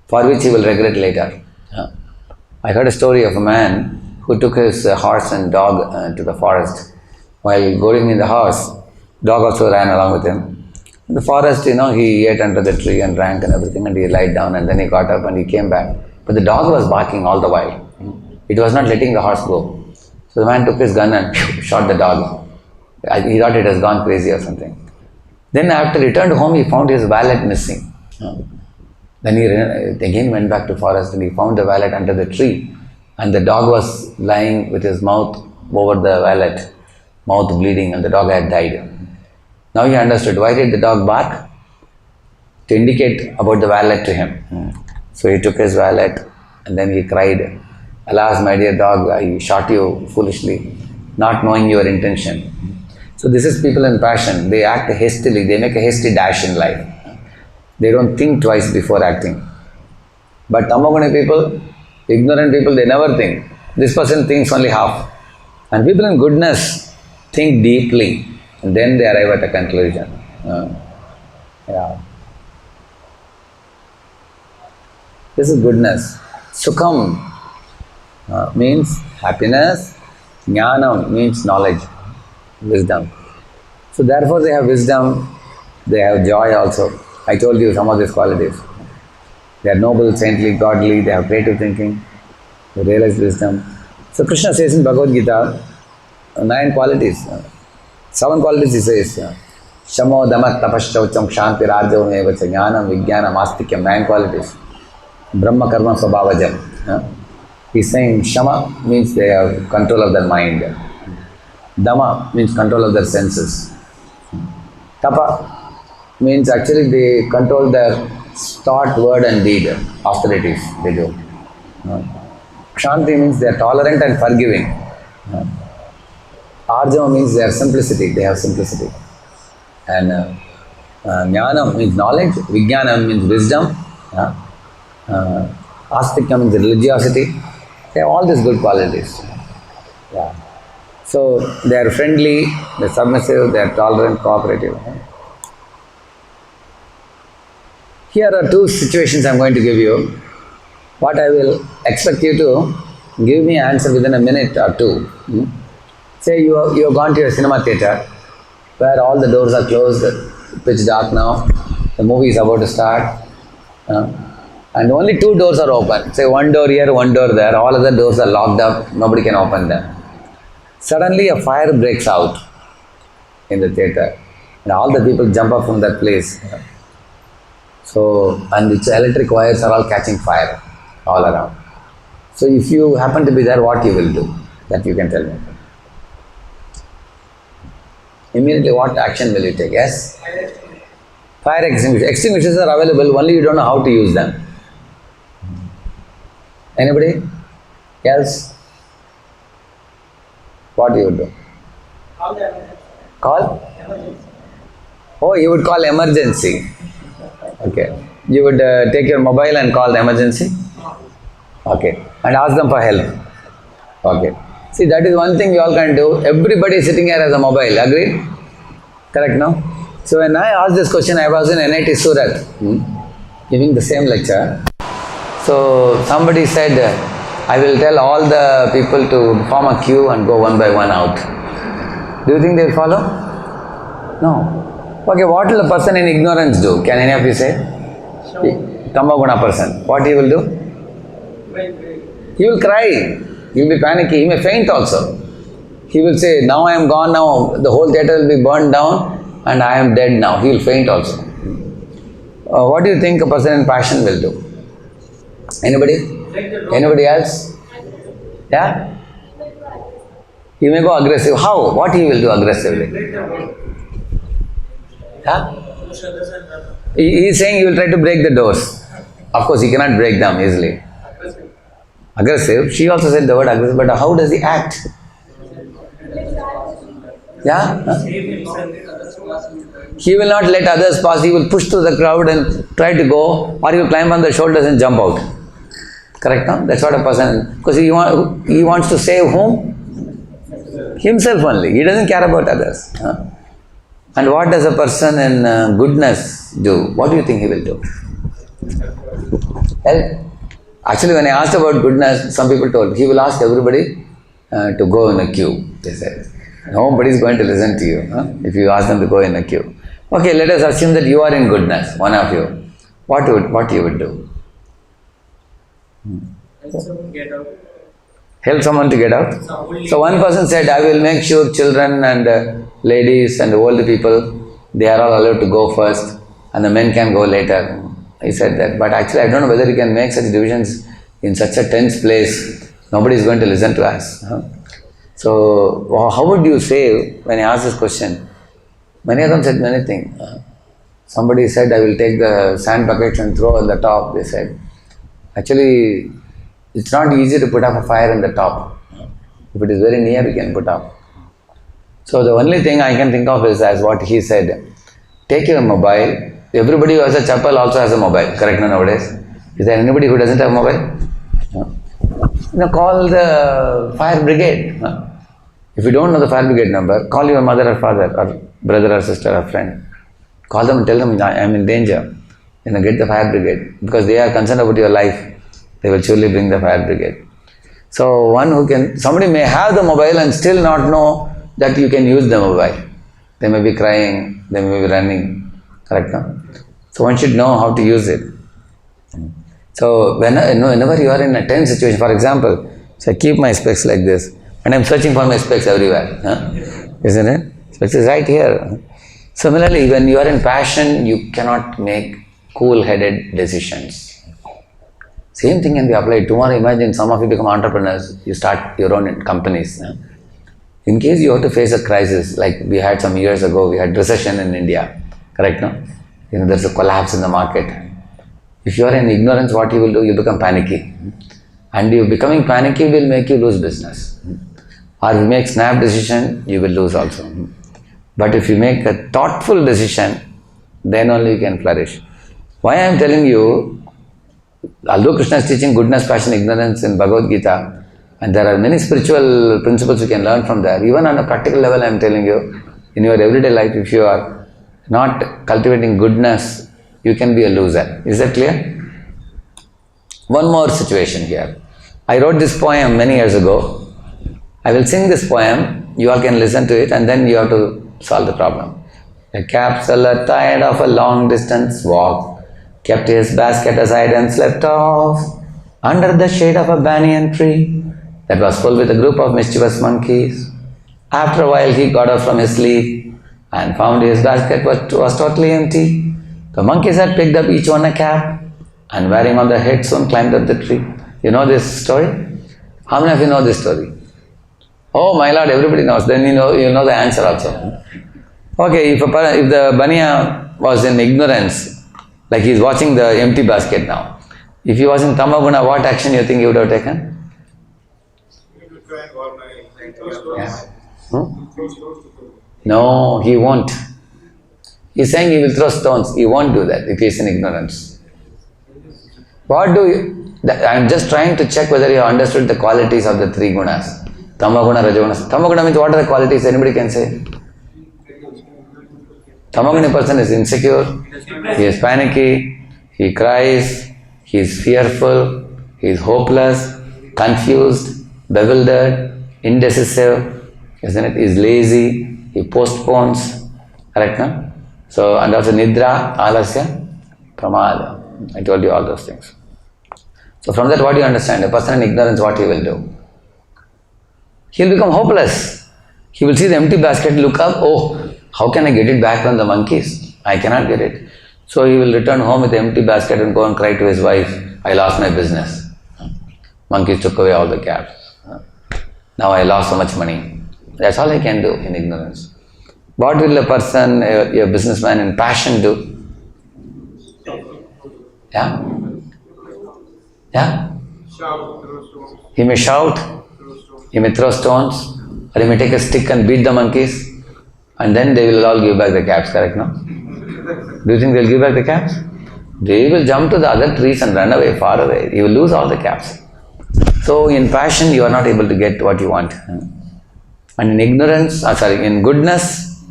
for which he will regret later. I heard a story of a man who took his horse and dog to the forest. While going in the horse, dog also ran along with him. In the forest, he ate under the tree and drank and everything, and he lied down and then he got up and he came back. But the dog was barking all the while. It was not letting the horse go. So the man took his gun and shot the dog. He thought it has gone crazy or something. Then after he returned home, he found his wallet missing. Then he again went back to forest and he found the wallet under the tree. And the dog was lying with his mouth over the wallet, mouth bleeding, and the dog had died. Now he understood why did the dog bark? To indicate about the wallet to him. So he took his wallet and then he cried, alas, my dear dog, I shot you foolishly, not knowing your intention. So this is people in passion. They act hastily, they make a hasty dash in life. They don't think twice before acting. But Tamoguni people, ignorant people, they never think. This person thinks only half. And people in goodness think deeply and then they arrive at a conclusion. Yeah. This is goodness. Sukham means happiness. Jnanam means knowledge, wisdom. So therefore they have wisdom, they have joy also. I told you some of these qualities. They are noble, saintly, godly, they have creative thinking, they realize wisdom. So Krishna says in Bhagavad Gita, 9 qualities. 7 qualities he says. Shamo, Damat, Tapashchaucham, Shanti, Rajam, Evacha, Jnanam, Vijnanam, Astikyam, 9 qualities. Brahma, Karma, Svabhavajam. He's saying Shama means they have control of their mind. Dhamma means control of their senses. Tapa means actually they control their thought, word and deed, austerities they do. Kshanti means they are tolerant and forgiving. Arjava means they are simplicity, they have simplicity. And Jnanam means knowledge, Vijnanam means wisdom, Astikya means religiosity. They have all these good qualities. Yeah. So they are friendly, they are submissive, they are tolerant, cooperative. Here are 2 situations I am going to give you. What I will expect you to give me an answer within a minute or 2. Say you have gone to a cinema theatre, where all the doors are closed, pitch dark now, the movie is about to start, and only two doors are open. Say one door here, one door there, all other doors are locked up, nobody can open them. Suddenly a fire breaks out in the theater, and all the people jump up from that place. So, and its electric wires are all catching fire all around. So, if you happen to be there, what you will do? That you can tell me. Immediately, what action will you take? Yes? Fire extinguishers. Extinguishers are available, only you don't know how to use them. Anybody else? What you would do? Call? Oh, you would call emergency. Okay. You would take your mobile and call the emergency? Okay. And ask them for help. Okay. See, that is one thing we all can do. Everybody sitting here has a mobile. Agreed? Correct, no? So when I asked this question, I was in NIT Surat, giving the same lecture. So somebody said, I will tell all the people to form a queue and go one by one out. Do you think they will follow? No. Okay, what will a person in ignorance do? Can any of you say? Tambaguna person. What he will do? He will cry. He will be panicky. He may faint also. He will say, now I am gone now. The whole theatre will be burned down and I am dead now. He will faint also. What do you think a person in passion will do? Anybody? Anybody else? Yeah? He may go aggressive. How? What he will do aggressively? Yeah? He is saying he will try to break the doors. Of course, he cannot break them easily. Aggressive. She also said the word aggressive, but how does he act? Yeah? Huh? He will not let others pass. He will push through the crowd and try to go, or he will climb on the shoulders and jump out. Correct? No? That's what a person, because he wants to save whom? Himself only. He doesn't care about others. Huh? And what does a person in goodness do? What do you think he will do? Help. Actually, when I asked about goodness, some people told, he will ask everybody to go in a queue, they said. Nobody is going to listen to you if you ask them to go in a queue. Okay, let us assume that you are in goodness, one of you. What you would do? Help someone get out. Help someone to get out? So one person said, I will make sure children and ladies and old people, they are all allowed to go first and the men can go later. He said that. But actually, I don't know whether he can make such divisions in such a tense place. Nobody is going to listen to us. So, how would you say when I asked this question? Many of them said many things. Somebody said, I will take the sand buckets and throw on the top, they said. Actually, it's not easy to put up a fire in the top. If it is very near, you can put up. So, the only thing I can think of is as what he said. Take your mobile. Everybody who has a chapel also has a mobile. Correct nowadays? Is there anybody who doesn't have a mobile? No. Call the fire brigade. If you don't know the fire brigade number, call your mother or father or brother or sister or friend. Call them and tell them, I am in danger. Get the fire brigade. Because they are concerned about your life. They will surely bring the fire brigade. So somebody may have the mobile and still not know that you can use the mobile. They may be crying, they may be running. Correct? No? So one should know how to use it. So whenever you are in a tense situation, for example, so I keep my specs like this and I am searching for my specs everywhere. Isn't it? Specs is right here. Similarly, when you are in passion, you cannot make cool-headed decisions. Same thing can be applied. Tomorrow, imagine some of you become entrepreneurs, you start your own companies. In case you have to face a crisis, like we had some years ago, we had recession in India. Correct, no? There's a collapse in the market. If you are in ignorance, what you will do? You become panicky. And you becoming panicky will make you lose business. Or if you make snap decision, you will lose also. But if you make a thoughtful decision, then only you can flourish. Why I am telling you, although Krishna is teaching goodness, passion, ignorance in Bhagavad Gita, and there are many spiritual principles you can learn from there, even on a practical level I am telling you, in your everyday life, if you are not cultivating goodness, you can be a loser. Is that clear? One more situation here. I wrote this poem many years ago. I will sing this poem, you all can listen to it and then you have to solve the problem. A cab seller, tired of a long distance walk, kept his basket aside and slept off under the shade of a banyan tree that was full with a group of mischievous monkeys. After a while, he got up from his sleep and found his basket was totally empty. The monkeys had picked up each one a cap and wearing on their head soon climbed up the tree. You know this story? How many of you know this story? Oh my lord, everybody knows. Then you know the answer also. Okay, if the Baniya was in ignorance, like he is watching the empty basket now, if he was in Tamaguna, what action you think he would have taken? Yeah. No, he won't. He's saying he will throw stones. He won't do that if he is in ignorance. What do you... I am just trying to check whether you have understood the qualities of the three gunas. Tamaguna, Rajaguna. Tamaguna means what are the qualities? Anybody can say? Tamaguna person is insecure, he is panicky, he cries, he is fearful, he is hopeless, confused, bewildered, indecisive, isn't it? He is lazy, he postpones, correct, no? So, and also nidra, alasya, pramada. I told you all those things. So from that what do you understand? A person in ignorance, what he will do? He will become hopeless. He will see the empty basket, look up, oh, how can I get it back from the monkeys? I cannot get it. So he will return home with the empty basket and go and cry to his wife, I lost my business. Monkeys took away all the cabs. Now I lost so much money. That's all he can do in ignorance. What will a person, a businessman in passion do? Yeah? Yeah? He may shout, he may throw stones, or he may take a stick and beat the monkeys, and then they will all give back the caps, correct, no? Do you think they will give back the caps? They will jump to the other trees and run away, far away. You will lose all the caps. So in passion, you are not able to get what you want. And in ignorance, in goodness,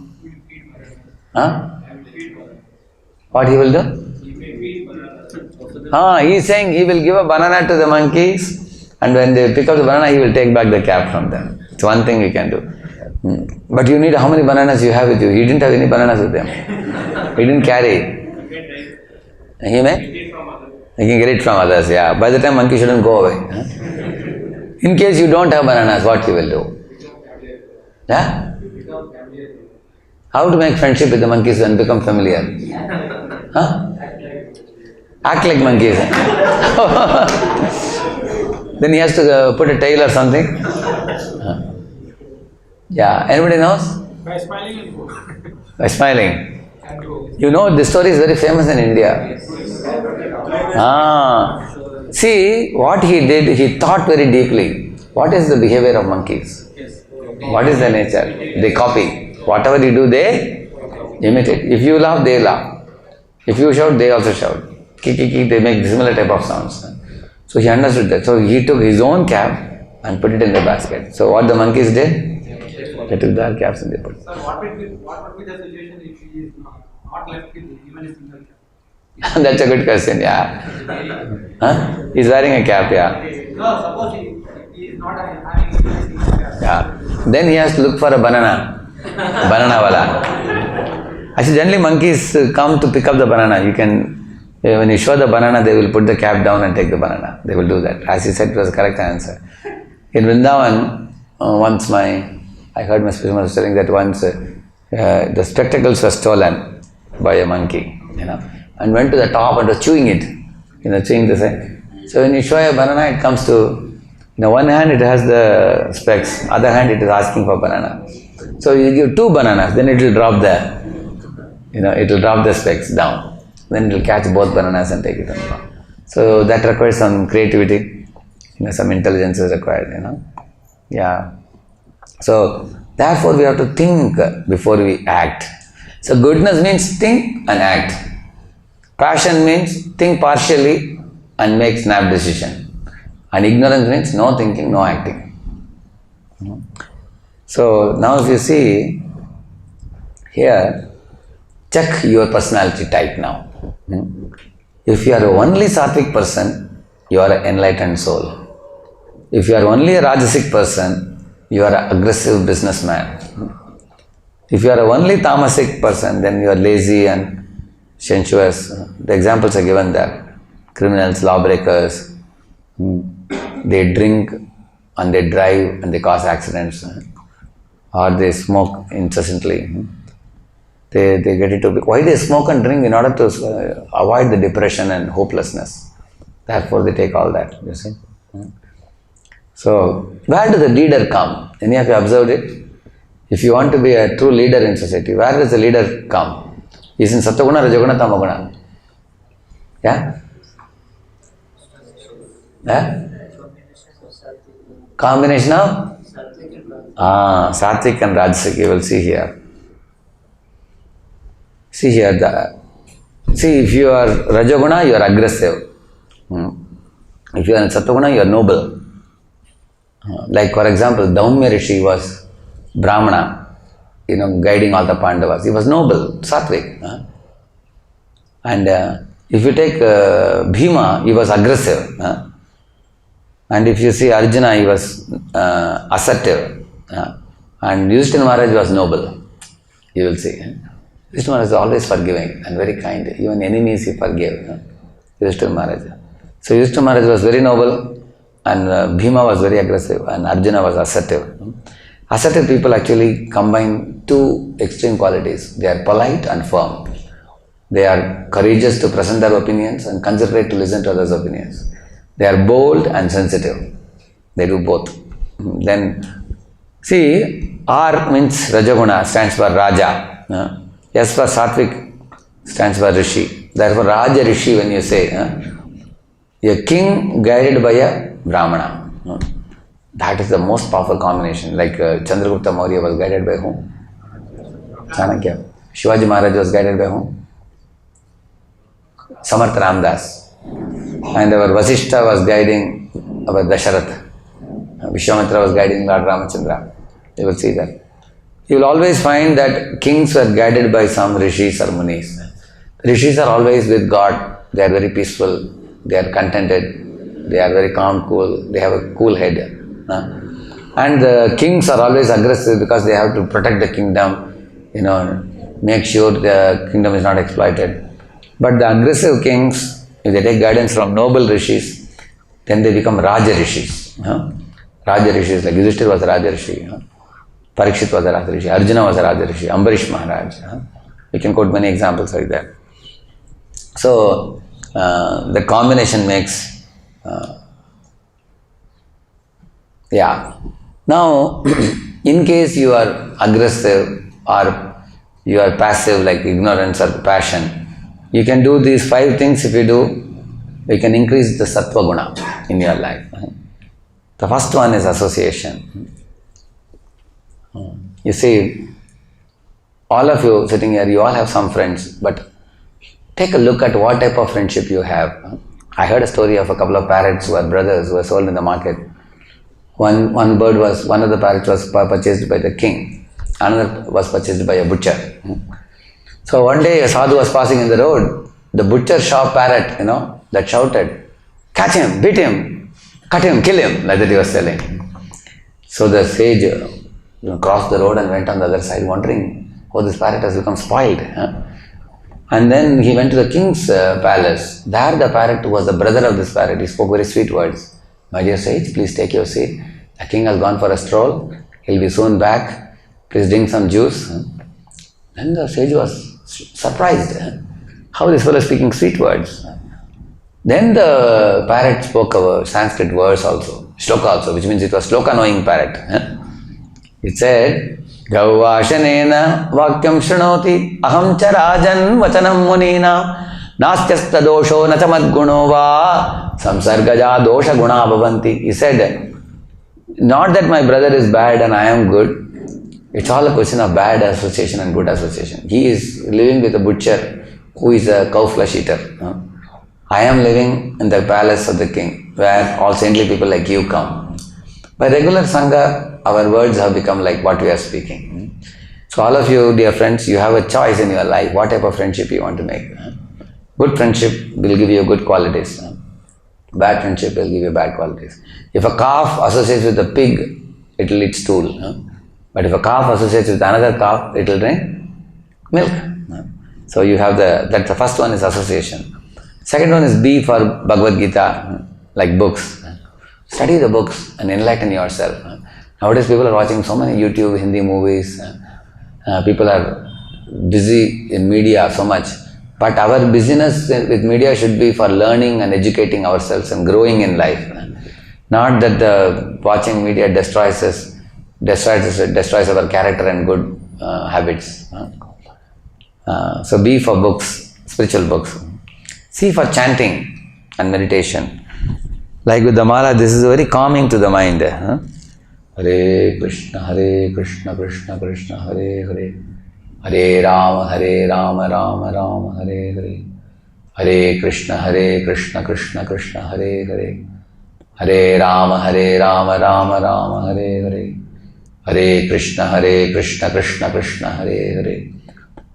what he will do? He is saying he will give a banana to the monkeys, and when they pick up the banana, he will take back the cap from them. It's one thing you can do. But you need how many bananas you have with you? He didn't have any bananas with him. He didn't carry. He may? He can get it from others, yeah. By the time monkey shouldn't go away. In case you don't have bananas, what you will do? Yeah? How to make friendship with the monkeys and become familiar? Act like monkeys. Then he has to put a tail or something. Yeah, anybody knows? By smiling. By smiling. You know, this story is very famous in India. See, what he did, he thought very deeply. What is the behavior of monkeys? What is their nature? They copy. Whatever you do, they imitate. If you laugh, they laugh. If you shout, they also shout. Kiki, they make similar type of sounds. So he understood that. So he took his own cap and put it in the basket. So what the monkeys did? They took their caps and they put it. Sir, what would be the situation if he is not left with even a single cap? That's a good question, yeah. He's wearing a cap, yeah. No, suppose he is not having even a single cap. Yeah. Then he has to look for a banana. Banana wala. Actually, generally monkeys come to pick up the banana. You can, when you show the banana, they will put the cap down and take the banana. They will do that. As he said, it was the correct answer. In Vrindavan, once I heard my spiritual master telling that once the spectacles were stolen by a monkey, and went to the top and was chewing it, chewing the thing. So when you show a banana, it comes to, one hand it has the specs, other hand it is asking for banana. So you give two bananas, then it will drop it will drop the specs down. Then it will catch both bananas and take it on. So that requires some creativity, some intelligence is required, Yeah. So, therefore we have to think before we act. So, goodness means think and act. Passion means think partially and make snap decision. And ignorance means no thinking, no acting. So, now if you see here, check your personality type now. If you are only sattvic person, you are an enlightened soul. If you are only a rajasic person, you are an aggressive businessman. If you are a only tamasic person, then you are lazy and sensuous. The examples are given there. Criminals, lawbreakers, they drink and they drive and they cause accidents, or they smoke incessantly. They get into why they smoke and drink in order to avoid the depression and hopelessness. Therefore, they take all that. You see. So, where does the leader come? Any of you observed it? If you want to be a true leader in society, where does the leader come? Is in Sattaguna, Rajaguna, Tamaguna? Yeah? Yeah? Combination of? Sattvic and Rajasic, you will see here. See here, if you are Rajaguna, you are aggressive. If you are in Sattaguna, you are noble. Like for example, Daumya Rishi was Brahmana, guiding all the Pandavas. He was noble, Sattvic. And if you take Bhima, he was aggressive. And if you see Arjuna, he was assertive. And Yudhishthira Maharaj was noble. You will see. Yudhishthira Maharaj is always forgiving and very kind. Even enemies he forgave. Yudhishthira Maharaj. So Yudhishthira Maharaj was very noble, and Bhima was very aggressive, and Arjuna was assertive. Assertive people actually combine two extreme qualities. They are polite and firm. They are courageous to present their opinions and considerate to listen to others' opinions. They are bold and sensitive. They do both. Then, see, R means Rajaguna, stands for Raja. S for Sattvic, stands for Rishi. Therefore, Raja Rishi, when you say, a king guided by a Brahmana. That is the most powerful combination. Like Chandragupta Maurya was guided by whom? Chanakya. Shivaji Maharaj was guided by whom? Samartha Ramdas. And our Vasishta was guiding our Dasharath. Vishwamitra was guiding Lord Ramachandra. You will see that. You will always find that kings were guided by some rishis or munis. Rishis are always with God. They are very peaceful. They are contented. They are very calm, cool. They have a cool head. And the kings are always aggressive because they have to protect the kingdom, make sure the kingdom is not exploited. But the aggressive kings, if they take guidance from noble rishis, then they become Raja Rishis. Raja Rishis, like Yudhishthira was a Raja Rishi. Parikshit was a Raja Rishi. Arjuna was a Raja Rishi. Ambarish Maharaj. We can quote many examples like that. So, the combination makes, Now, in case you are aggressive or you are passive like ignorance or passion, you can do these 5 things. If you do, you can increase the sattva guna in your life. The first one is association. You see, all of you sitting here, you all have some friends, but take a look at what type of friendship you have. I heard a story of a couple of parrots who were brothers who were sold in the market. One of the parrots was purchased by the king, another was purchased by a butcher. So one day a sadhu was passing in the road. The butcher saw parrot, that shouted, "Catch him, beat him, cut him, kill him," like that he was telling. So the sage crossed the road and went on the other side, wondering, this parrot has become spoiled. And then he went to the king's palace. There the parrot was the brother of this parrot. He spoke very sweet words. "My dear sage, please take your seat. The king has gone for a stroll. He'll be soon back. Please drink some juice." Then the sage was surprised. How this fellow is speaking sweet words. Then the parrot spoke a Sanskrit verse also, shloka also, which means it was shloka knowing parrot. It said, "Gavvashanena vakyam shrunoti aham cha rajan vachanam munina nastyasta dosho nachamat guno va samsargaja dosha guna bhavanti." He said, not that my brother is bad and I am good. It's all a question of bad association and good association. He is living with a butcher who is a cow flesh eater. I am living in the palace of the king, where all saintly people like you come. By regular Sangha, our words have become like what we are speaking. So all of you, dear friends, you have a choice in your life, what type of friendship you want to make. Good friendship will give you good qualities. Bad friendship will give you bad qualities. If a calf associates with a pig, it will eat stool. But if a calf associates with another calf, it will drink milk. So you have that's the first one is association. Second one is B for Bhagavad Gita, like books. Study the books and enlighten yourself. Nowadays people are watching so many YouTube, Hindi movies. People are busy in media so much. But our busyness with media should be for learning and educating ourselves and growing in life. Not that the watching media destroys our character and good habits. So B for books, spiritual books. C for chanting and meditation. Like with the mala, this is very calming to the mind. Hare Krishna, Krishna Krishna, Hare Hare. Hare Rama, Rama Rama, Hare Hare. Hare Krishna, Krishna Krishna, Hare Hare. Hare Rama, Rama Rama, Hare Hare. Hare Krishna, Krishna Krishna, Hare Hare.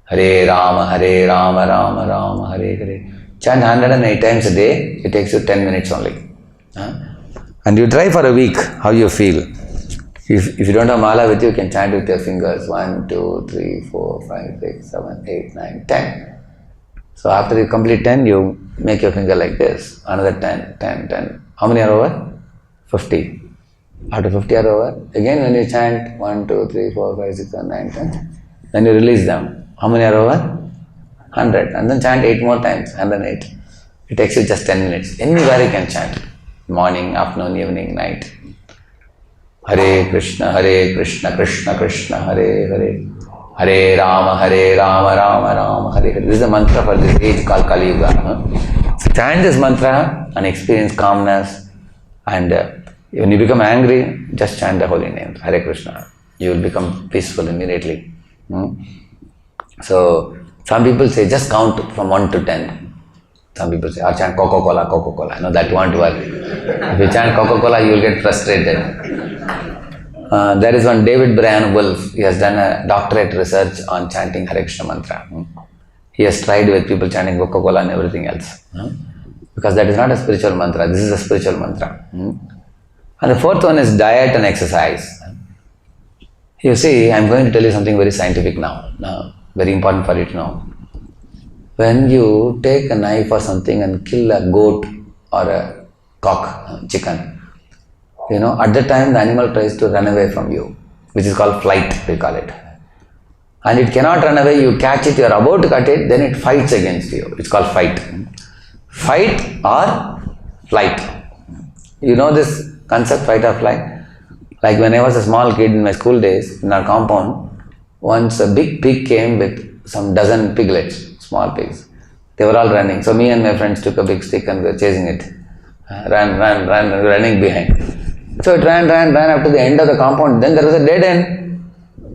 Hare Rama, Rama Rama, Hare Hare. Chant 108 times a day. It takes you 10 minutes only. And you try for a week how you feel. If you don't have mala with you, you can chant with your fingers. 1, 2, 3, 4, 5, 6, 7, 8, 9, 10. So after you complete 10, you make your finger like this. Another 10, 10, 10. How many are over? 50. After 50 are over, again when you chant 1, 2, 3, 4, 5, 6, 7, 9, 10, then you release them. How many are over? 100. And then chant 8 more times, 108. It takes you just 10 minutes. Anywhere you can chant. Morning, afternoon, evening, night. Hare Krishna, Krishna Krishna, Hare Hare. Hare Rama, Rama Rama, Hare Hare. This is the mantra for this age called Kali Yuga. So chant this mantra and experience calmness. And when you become angry, just chant the holy name, Hare Krishna. You will become peaceful immediately. So some people say just count from 1 to 10. Some people say, chant Coca-Cola, Coca-Cola. No, that won't work. If you chant Coca-Cola, you will get frustrated. There is one David Brian Wolf. He has done a doctorate research on chanting Hare Krishna mantra. He has tried with people chanting Coca-Cola and everything else. Because that is not a spiritual mantra. This is a spiritual mantra. And the fourth one is diet and exercise. You see, I am going to tell you something very scientific now. Very important for you to know. When you take a knife or something and kill a goat or a cock, chicken, at that time the animal tries to run away from you, which is called flight, we call it. And it cannot run away, you catch it, you are about to cut it, then it fights against you. It's called fight. Fight or flight. You know this concept, fight or flight? Like when I was a small kid in my school days, in our compound, once a big pig came with some dozen piglets, small pigs. They were all running. So me and my friends took a big stick and we were chasing it. Running behind. So it ran up to the end of the compound. Then there was a dead end.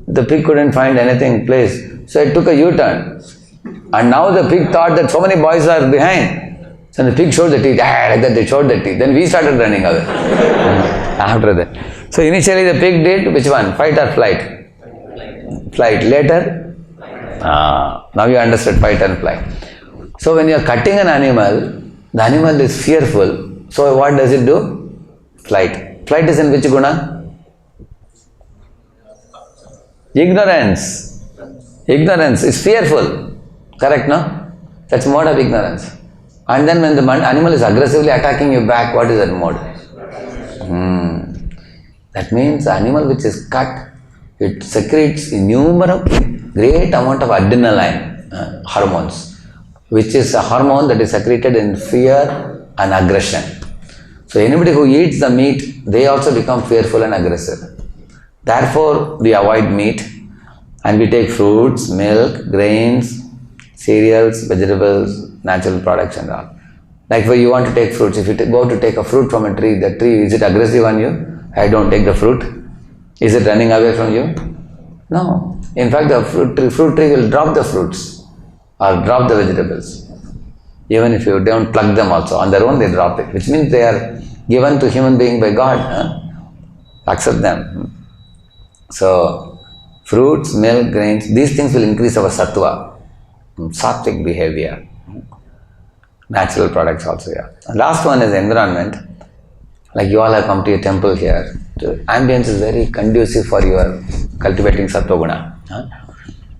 The pig couldn't find anything place. So it took a U-turn. And now the pig thought that so many boys are behind. So the pig showed the teeth. Like that they showed the teeth. Then we started running away. After that. So initially the pig did which one? Fight or flight? Flight. Later? Now you understood fight and flight. So when you are cutting an animal, the animal is fearful. So what does it do? Flight. Flight is in which guna? Ignorance. Ignorance is fearful. Correct, no? That's mode of ignorance. And then when the animal is aggressively attacking you back, what is that mode? That means the animal which is cut, it secretes innumerable, great amount of adrenaline hormones, which is a hormone that is secreted in fear and aggression. So anybody who eats the meat, they also become fearful and aggressive. Therefore, we avoid meat and we take fruits, milk, grains, cereals, vegetables, natural products and all. Like when you want to take fruits, if you go to take a fruit from a tree, the tree, is it aggressive on you? I don't take the fruit. Is it running away from you? No. In fact, the fruit tree will drop the fruits or drop the vegetables. Even if you don't pluck them also, on their own they drop it, which means they are given to human being by God. Accept them. So, fruits, milk, grains, these things will increase our sattva, sattvic behavior. Natural products also, yeah. And last one is environment. Like you all have come to a temple here. The ambience is very conducive for your cultivating sattva guna.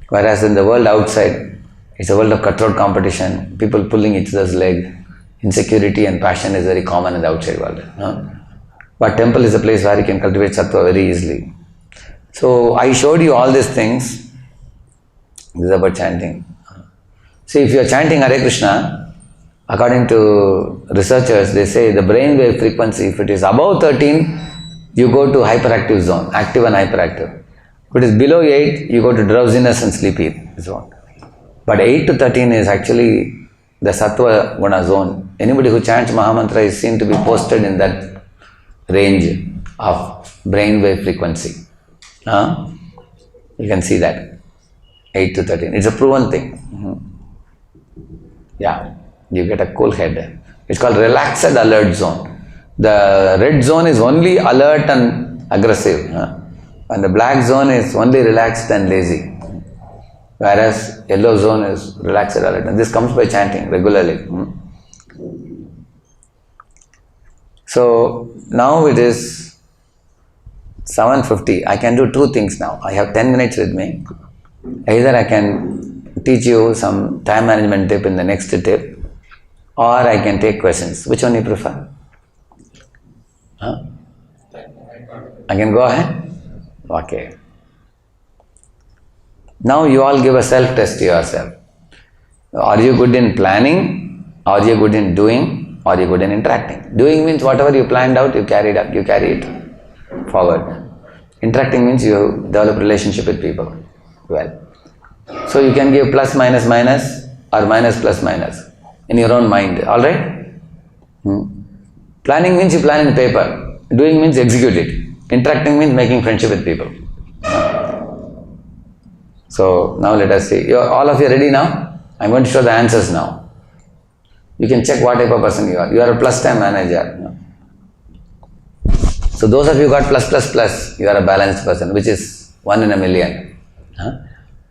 Whereas in the world outside, it's a world of cutthroat competition, people pulling each other's leg, insecurity and passion is very common in the outside world. But temple is a place where you can cultivate sattva very easily. So I showed you all these things. This is about chanting. See, if you are chanting Hare Krishna, according to researchers, they say the brain wave frequency, if it is above 13, you go to hyperactive zone, active and hyperactive. If it is below 8, you go to drowsiness and sleepy zone. But 8 to 13 is actually the sattva guna zone. Anybody who chants Mahamantra is seen to be posted in that range of brain wave frequency. You can see that. 8 to 13. It's a proven thing. Yeah, you get a cool head. It's called relaxed alert zone. The red zone is only alert and aggressive. And the black zone is only relaxed and lazy. Whereas yellow zone is relaxed and alert. And this comes by chanting regularly. So now it is 7:50. I can do two things now. I have 10 minutes with me. Either I can teach you some time management tip in the next tip, or I can take questions. Which one you prefer? I can go ahead? Okay. Now you all give a self-test to yourself. Are you good in planning? Are you good in doing? Are you good in interacting? Doing means whatever you planned out, you carry it forward. Interacting means you develop relationship with people. Well, so you can give plus minus minus or minus plus minus in your own mind. All right? Planning means you plan in paper. Doing means execute it. Interacting means making friendship with people. So now let us see. All of you ready now? I'm going to show the answers now. You can check what type of person you are. You are a plus time manager. So those of you who got plus plus plus, you are a balanced person, which is 1 in a million.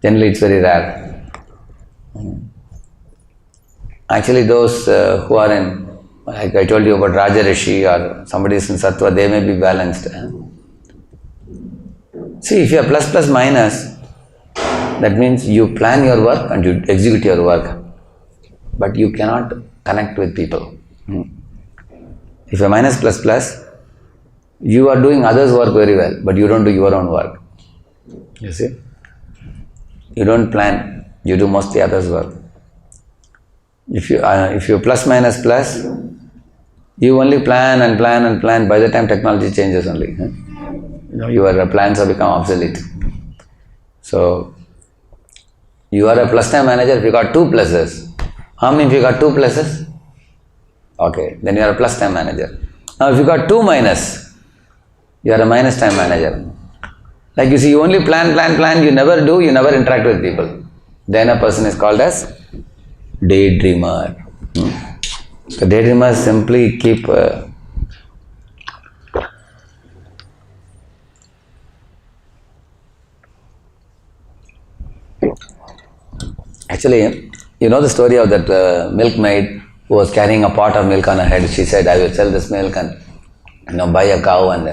Generally it's very rare. Actually those who are in, like I told you about Raja Rishi or somebody is in Sattva, they may be balanced. See, if you are plus plus minus, that means you plan your work and you execute your work, but you cannot connect with people. If you are minus plus plus, you are doing others' work very well, but you don't do your own work. You see? You don't plan, you do mostly others' work. If you plus minus plus, you only plan and plan and plan. By the time technology changes only, your plans have become obsolete. So you are a plus time manager if you got 2 pluses. How many if you got 2 pluses? Okay, then you are a plus time manager. Now if you got 2 minus, you are a minus time manager. Like you see, you only plan, you never do, you never interact with people. Then a person is called as daydreamer. So daydreamers simply keep actually, you know the story of that milkmaid who was carrying a pot of milk on her head. She said, I will sell this milk and buy a cow, and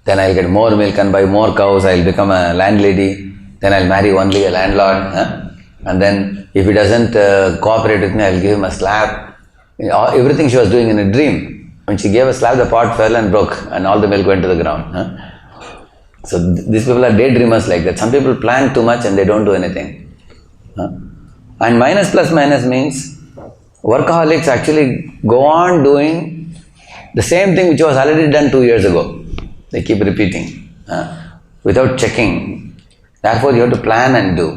then I'll get more milk and buy more cows. I'll become a landlady. Then I'll marry only a landlord. And then if he doesn't cooperate with me, I'll give him a slap. Everything she was doing in a dream. When she gave a slap, the pot fell and broke and all the milk went to the ground. So these people are daydreamers like that. Some people plan too much and they don't do anything. And minus plus minus means workaholics actually go on doing the same thing which was already done 2 years ago. They keep repeating without checking. Therefore, you have to plan and do.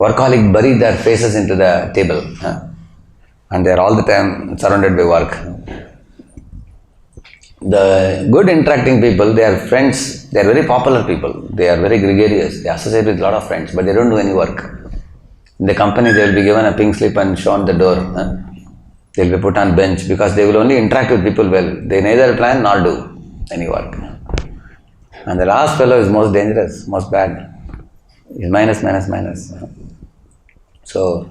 Workaholics bury their faces into the table and they are all the time surrounded by work. The good interacting people, they are friends, they are very popular people, they are very gregarious, they associate with a lot of friends, but they don't do any work. In the company, they will be given a pink slip and shown the door. They will be put on bench because they will only interact with people well. They neither plan nor do any work. And the last fellow is most dangerous, most bad. Is minus, minus, minus. So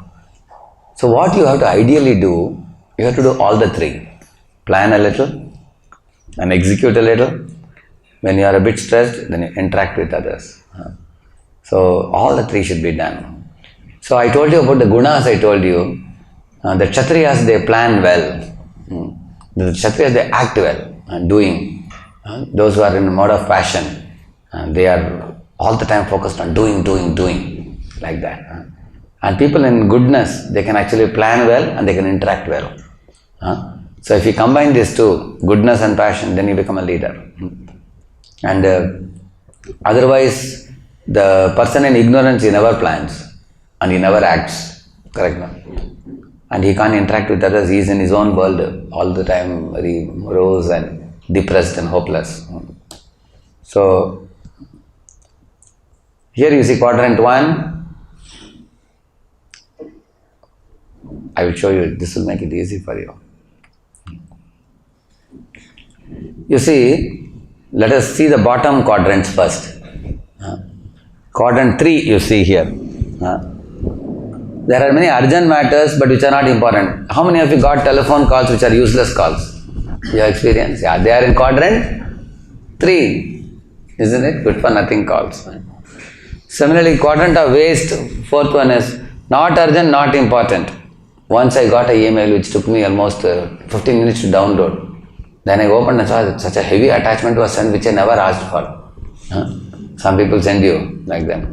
what you have to ideally do, you have to do all the three. Plan a little and execute a little When you are a bit stressed, then you interact with others. So all the three should be done. So I told you about the gunas. I told you the Kshatriyas, they plan well. The Kshatriyas, they act well and doing. Those who are in a mode of passion, they are all the time focused on doing, like that. And people in goodness, they can actually plan well and they can interact well. So if you combine these two, goodness and passion, then you become a leader. And otherwise, the person in ignorance, he never plans and he never acts. Correct? No? And he can't interact with others. He is in his own world all the time, very morose and depressed and hopeless. So here you see quadrant 1. I will show you. This will make it easy for you. You see, let us see the bottom quadrants first. Quadrant 3 you see here. There are many urgent matters but which are not important. How many of you got telephone calls which are useless calls? Your experience? Yeah, they are in quadrant 3. Isn't it? Good for nothing calls. Similarly, quadrant of waste, 4th one is not urgent, not important. Once I got an email which took me almost 15 minutes to download. Then I opened and saw such a heavy attachment was sent which I never asked for. Some people send you like that.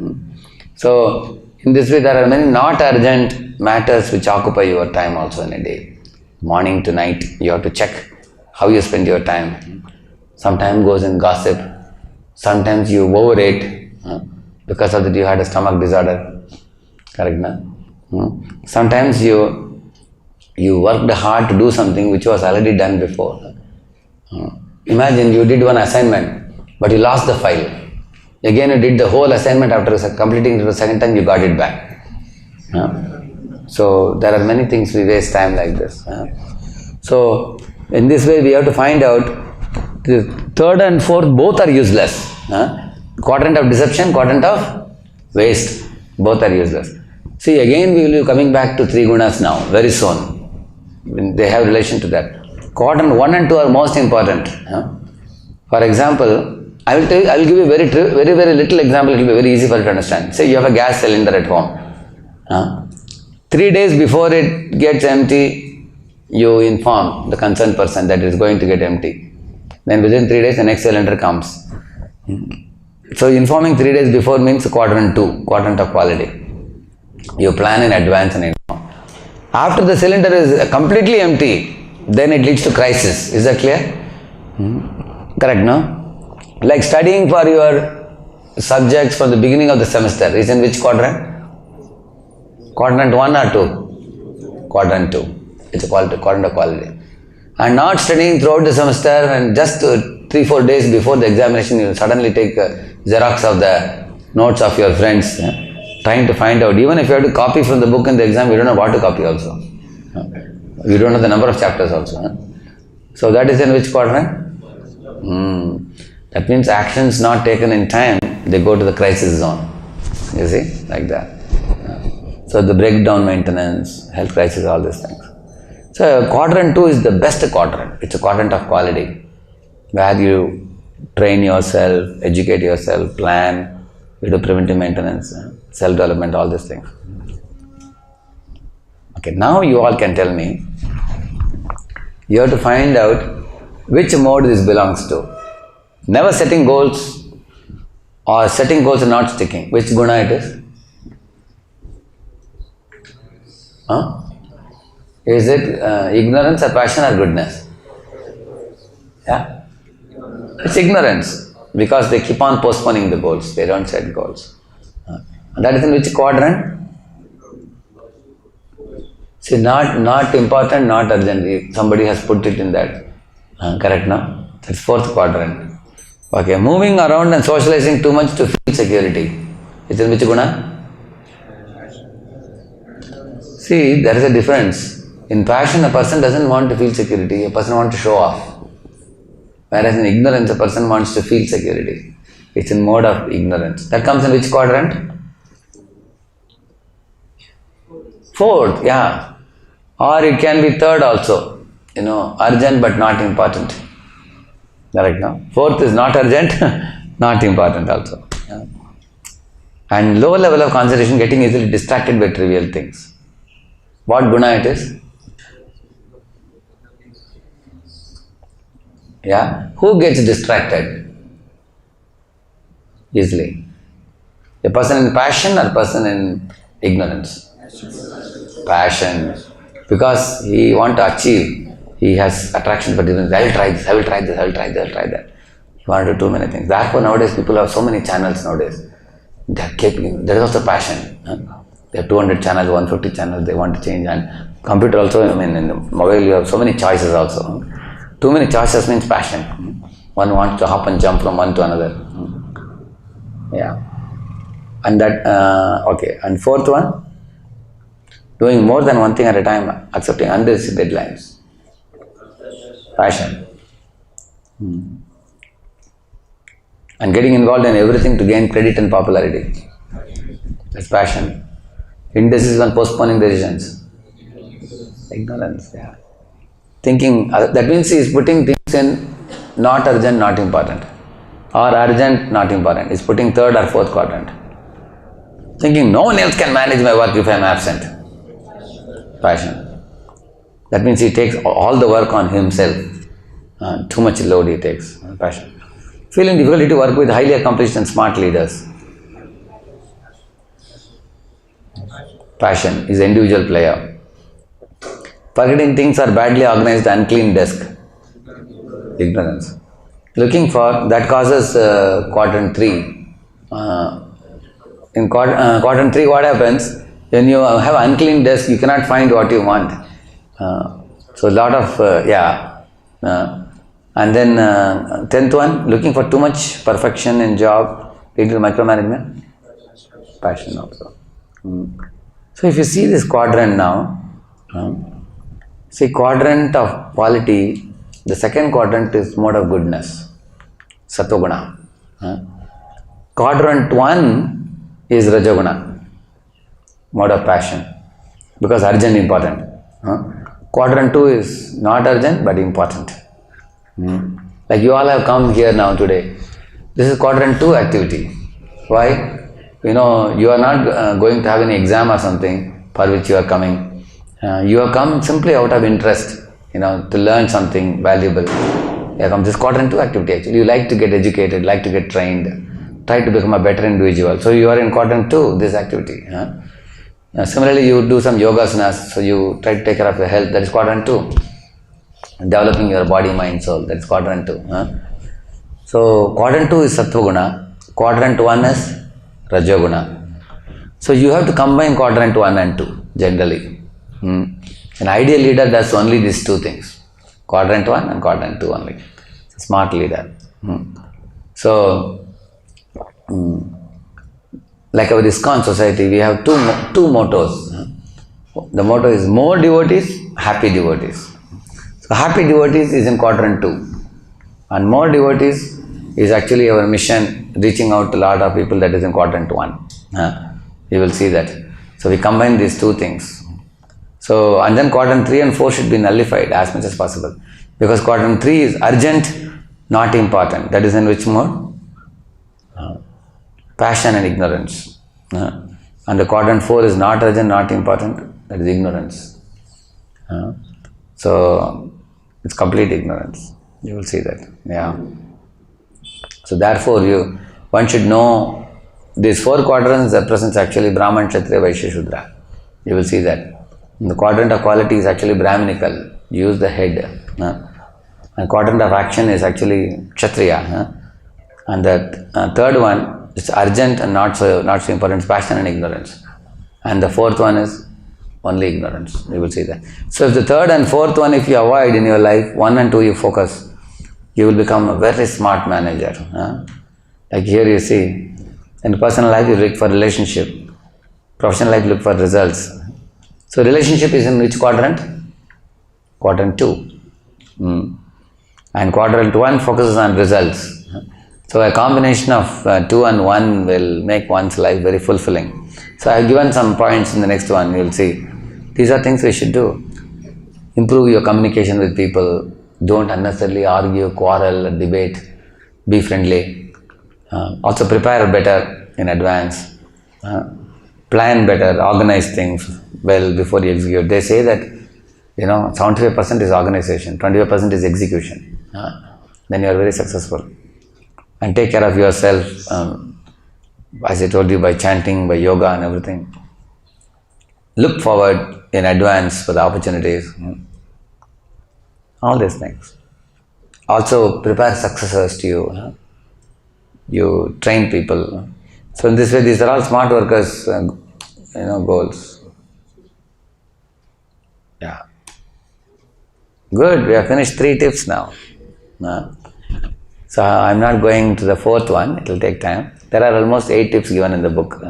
So, in this way there are many not urgent matters which occupy your time also in a day. Morning to night, you have to check how you spend your time. Some time goes in gossip. Sometimes you overate. Because of that you had a stomach disorder. Correct, no? Sometimes you worked hard to do something which was already done before. Imagine you did one assignment, but you lost the file. Again you did the whole assignment after completing it the second time, you got it back. So there are many things we waste time like this. So in this way we have to find out the 3rd and 4th both are useless. Quadrant of deception, quadrant of waste, both are useless. See, again we will be coming back to 3 gunas now, very soon. They have relation to that. Quadrant 1 and 2 are most important. For example, I will give you very little example, it will be very easy for you to understand. Say you have a gas cylinder at home. 3 days before it gets empty, you inform the concerned person that it is going to get empty. Then within 3 days the next cylinder comes. So informing 3 days before means quadrant 2, quadrant of quality. You plan in advance and inform. After the cylinder is completely empty, then it leads to crisis. Is that clear? Correct, no? Like studying for your subjects from the beginning of the semester is in which quadrant? Quadrant 1 or 2? Quadrant 2. It's a quadrant of quality. And not studying throughout the semester and just 3-4 days before the examination you suddenly take a Xerox of the notes of your friends, trying to find out. Even if you have to copy from the book in the exam, you don't know what to copy also. You don't know the number of chapters also. So that is in which quadrant? That means actions not taken in time, they go to the crisis zone. You see, like that. So the breakdown maintenance, health crisis, all these things. So quadrant 2 is the best quadrant. It's a quadrant of quality, where you train yourself, educate yourself, plan, you do preventive maintenance, self-development, all these things. Okay, now you all can tell me, you have to find out which mode this belongs to. Never setting goals or setting goals and not sticking. Which guna it is? Is it ignorance or passion or goodness? Yeah? It's ignorance because they keep on postponing the goals. They don't set goals. That is in which quadrant? See, not important, not urgent. Somebody has put it in that. Correct, no? That's 4th quadrant. Okay, moving around and socializing too much to feel security. It's in which guna? See, there is a difference. In passion, a person doesn't want to feel security. A person wants to show off. Whereas in ignorance, a person wants to feel security. It's in mode of ignorance. That comes in which quadrant? 4th, yeah. Or it can be 3rd also. Urgent but not important. Correct, no? Fourth is not urgent, not important also. Yeah. And lower level of concentration, getting easily distracted by trivial things. What guna it is? Yeah. Who gets distracted easily? A person in passion or a person in ignorance? Passion. Because he want to achieve, he has attraction for different things. I will try this, I will try this, I will try that, I will try that. He want to do too many things. Therefore nowadays people have so many channels nowadays. They are keeping, there is also passion. They have 200 channels, 150 channels, they want to change. And computer also, I mean in the mobile you have so many choices also. Too many choices means passion. One wants to hop and jump from one to another. Yeah. And that, okay. And fourth one, doing more than one thing at a time, accepting unrealistic deadlines. Passion. And getting involved in everything to gain credit and popularity. That's passion. Indecision, postponing decisions. Ignorance, yeah. Thinking, that means he is putting things in not urgent, not important. Or urgent, not important. He is putting third or fourth quadrant. Thinking no one else can manage my work if I am absent. Passion. That means he takes all the work on himself. Too much load he takes. Passion. Feeling difficulty to work with highly accomplished and smart leaders. Passion is individual player. Forgetting things are badly organized, unclean desk. Ignorance. Looking for, that causes quadrant 3. In quadrant 3 what happens? When you have unclean desk, you cannot find what you want. So a lot of, and then 10th one, looking for too much perfection in job, leading to micromanagement. Passion also. So if you see this quadrant now, see quadrant of quality, the second quadrant is mode of goodness, Sattva-guna. Quadrant 1 is Rajoguna, mode of passion, because urgent important. Quadrant 2 is not urgent but important. Like you all have come here now today. This is quadrant 2 activity. Why? You know, you are not going to have any exam or something for which you are coming. You have come simply out of interest, you know, to learn something valuable. You have come this quadrant 2 activity actually. You like to get educated, like to get trained, try to become a better individual. So you are in quadrant 2, this activity. Similarly, you do some yogasanas, so you try to take care of your health, that is quadrant 2. Developing your body, mind, soul, that is quadrant 2. So quadrant 2 is Sattva Guna, quadrant 1 is Rajoguna. So you have to combine quadrant 1 and 2 generally. An ideal leader does only these two things, quadrant 1 and quadrant 2 only. It's a smart leader. So, like our ISKCON society, we have two mottos. The motto is more devotees, happy devotees. So happy devotees is in quadrant 2. And more devotees is actually our mission, reaching out to a lot of people, that is in quadrant 1. You will see that. So we combine these two things. So, and then quadrant 3 and 4 should be nullified as much as possible. Because quadrant 3 is urgent, not important. That is in which mode? Passion and ignorance. And the quadrant 4 is not urgent, not important. That is ignorance. So, it's complete ignorance. You will see that. Yeah. So therefore, one should know these 4 quadrants represents actually Brahman, Kshatriya, Vaishya, Shudra. You will see that. The quadrant of quality is actually Brahminical. Use the head. And quadrant of action is actually Kshatriya. And the third one is urgent and not so important, it's passion and ignorance. And the fourth one is only ignorance. You will see that. So if the third and fourth one, if you avoid in your life, 1 and 2 you focus, you will become a very smart manager. Like here you see, in personal life you look for relationship, professional life you look for results. So relationship is in which quadrant? Quadrant 2. And quadrant 1 focuses on results. So a combination of 2 and 1 will make one's life very fulfilling. So I have given some points in the next one, you will see. These are things we should do. Improve your communication with people, Don't unnecessarily argue, quarrel, debate. Be friendly. Also prepare better in advance. Plan better, organize things well before you execute. They say that 75% is organization, 25% is execution. Then you are very successful. And take care of yourself, as I told you, by chanting, by yoga and everything. Look forward in advance for the opportunities. All these things. Also prepare successors to you. You train people. So in this way, these are all smart workers, goals. Yeah. Good. We have finished 3 tips now. So I'm not going to the 4th one. It will take time. There are almost 8 tips given in the book.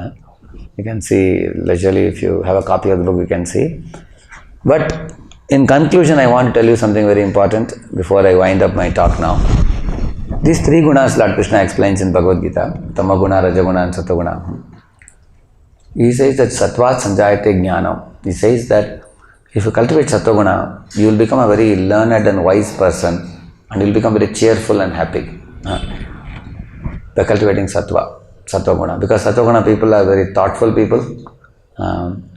You can see leisurely. If you have a copy of the book, you can see. But in conclusion, I want to tell you something very important before I wind up my talk now. These 3 gunas Lord Krishna explains in Bhagavad Gita, Tamaguna, Rajaguna and Satoguna. He says that Sattvat Sanjayate Jnanam. He says that if you cultivate Satoguna, you will become a very learned and wise person and you will become very cheerful and happy. By cultivating Satoguna. Because Satoguna people are very thoughtful people.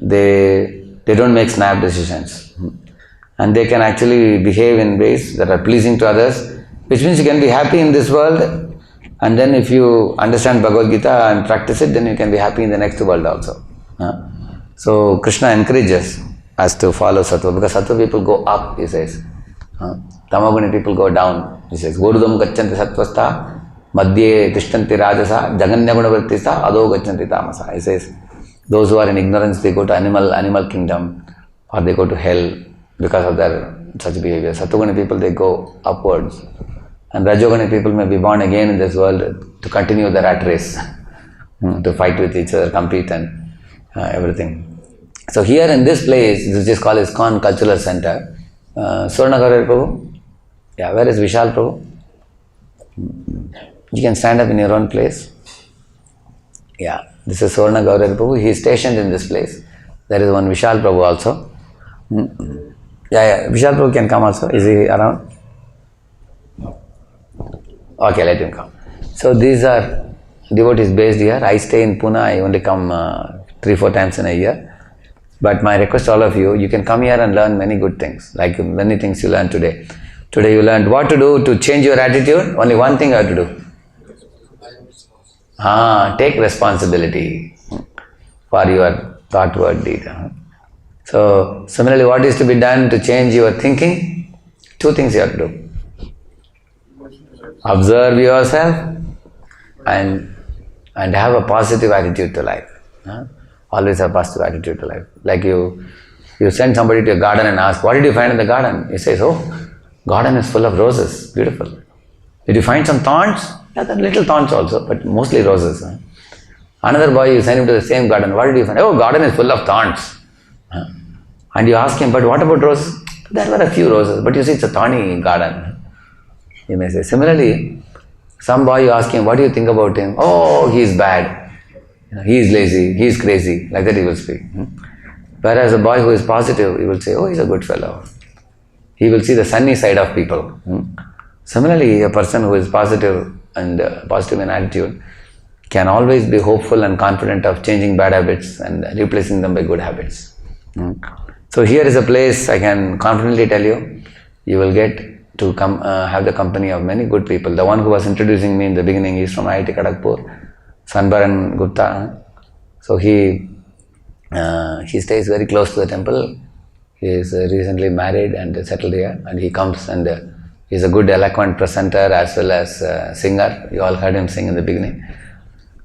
They don't make snap decisions. And they can actually behave in ways that are pleasing to others, which means you can be happy in this world, and then if you understand Bhagavad Gita and practice it, then you can be happy in the next world also. So Krishna encourages us to follow Sattva, because Sattva people go up, he says. Tamaguni people go down, he says. Gurudam gachanti sattvastha, madhye tishtanti rajasa, jaganyagunavartisa, ado gachanti tamasa. He says, those who are in ignorance, they go to animal kingdom, or they go to hell because of their such behavior. Sattva people, they go upwards. And Rajogani people may be born again in this world to continue the rat race, to fight with each other, compete and everything. So here in this place, which is called ISKCON Cultural Center, Swarnagarar Prabhu, where is Vishal Prabhu? You can stand up in your own place. This is Swarnagarar Prabhu, he is stationed in this place. There is one Vishal Prabhu also. Vishal Prabhu can come also. Is he around? Okay, let him come. So these are devotees based here. I stay in Pune. I only come 3-4 times in a year. But my request to all of you, you can come here and learn many good things. Like many things you learned today. Today you learned what to do to change your attitude. Only one thing you have to do. Take responsibility for your thought, word, deed. So similarly, what is to be done to change your thinking? 2 things you have to do. Observe yourself and have a positive attitude to life. Always have a positive attitude to life. Like you send somebody to a garden and ask, what did you find in the garden? He says, garden is full of roses, beautiful. Did you find some thorns? There are little thorns also, but mostly roses. Another boy, you send him to the same garden, what did you find? Garden is full of thorns. And you ask him, but what about roses? There were a few roses, but you see it's a thorny garden. He may say. Similarly, some boy you ask him, what do you think about him? He is bad. He is lazy, he is crazy. Like that he will speak. Whereas a boy who is positive, he will say, he's a good fellow. He will see the sunny side of people. Similarly, a person who is positive and positive in attitude can always be hopeful and confident of changing bad habits and replacing them by good habits. So here is a place I can confidently tell you, you will get to come have the company of many good people. The one who was introducing me in the beginning is from IIT Kharagpur, Sanbaran Gupta. So he stays very close to the temple. He is recently married and settled here, and he comes and he is a good eloquent presenter as well as singer. You all heard him sing in the beginning.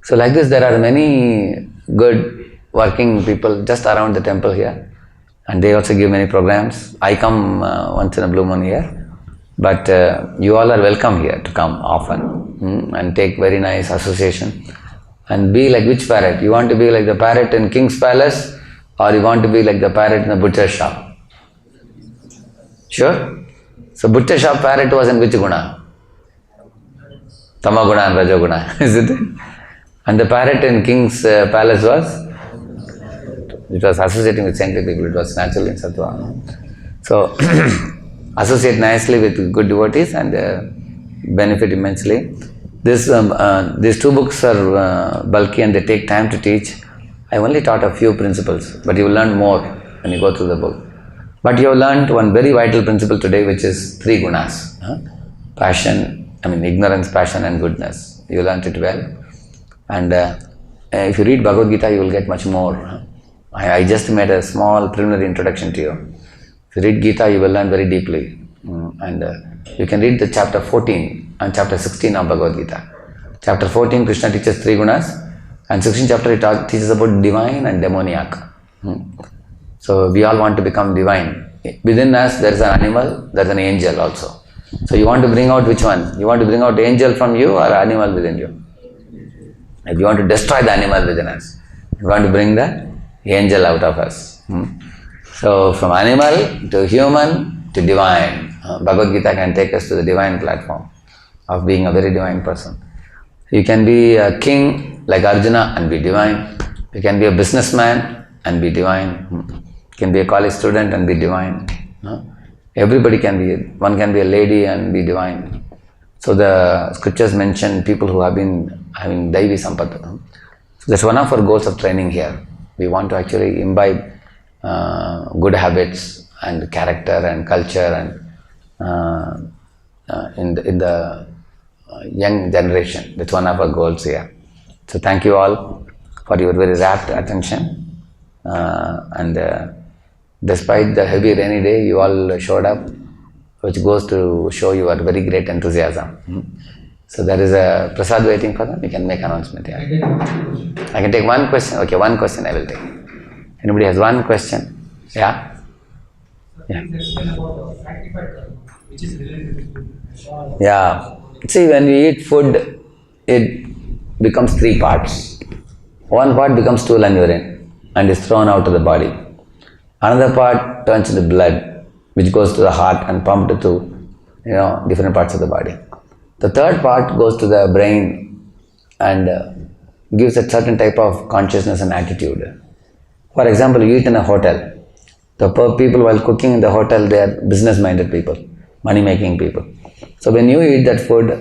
So like this, there are many good working people just around the temple here, and they also give many programs. I come once in a blue moon here. But you all are welcome here to come often and take very nice association and be like which parrot? You want to be like the parrot in King's Palace, or you want to be like the parrot in the butcher shop? Sure? So butcher shop parrot was in which guna? Tamaguna and Rajoguna, isn't it? And the parrot in King's Palace was? It was associating with saintly people, it was naturally in Sattva. So associate nicely with good devotees and benefit immensely. These two books are bulky and they take time to teach. I only taught a few principles, but you will learn more when you go through the book. But you have learned one very vital principle today, which is three gunas. Passion, ignorance, passion and goodness. You learned it well. And if you read Bhagavad Gita, you will get much more. I just made a small preliminary introduction to you. If you read Gita, you will learn very deeply. And you can read the chapter 14 and chapter 16 of Bhagavad Gita. Chapter 14, Krishna teaches three gunas. And 16th chapter, it teaches about divine and demoniac. So we all want to become divine. Within us, there is an animal, there is an angel also. So you want to bring out which one? You want to bring out angel from you or animal within you? If you want to destroy the animal within us, you want to bring the angel out of us. So from animal to human to divine. Bhagavad Gita can take us to the divine platform of being a very divine person. You can be a king like Arjuna and be divine. You can be a businessman and be divine. You can be a college student and be divine. Everybody can be, one can be a lady and be divine. So the scriptures mention people who have been having Daivi Sampat. So that's one of our goals of training here. We want to actually imbibe good habits and character and culture and in the young generation. That's one of our goals here. So thank you all for your very rapt attention. Despite the heavy rainy day, you all showed up, which goes to show your very great enthusiasm. So there is a prasad waiting for them. You can make announcement here. I can take one question. Okay, one question I will take. Anybody has one question? Yeah? Yeah. Yeah. See, when we eat food, it becomes three parts. One part becomes stool and urine and is thrown out to the body. Another part turns into blood, which goes to the heart and pumped to, different parts of the body. The third part goes to the brain and gives a certain type of consciousness and attitude. For example, you eat in a hotel. The people while cooking in the hotel, they are business-minded people, money-making people. So when you eat that food,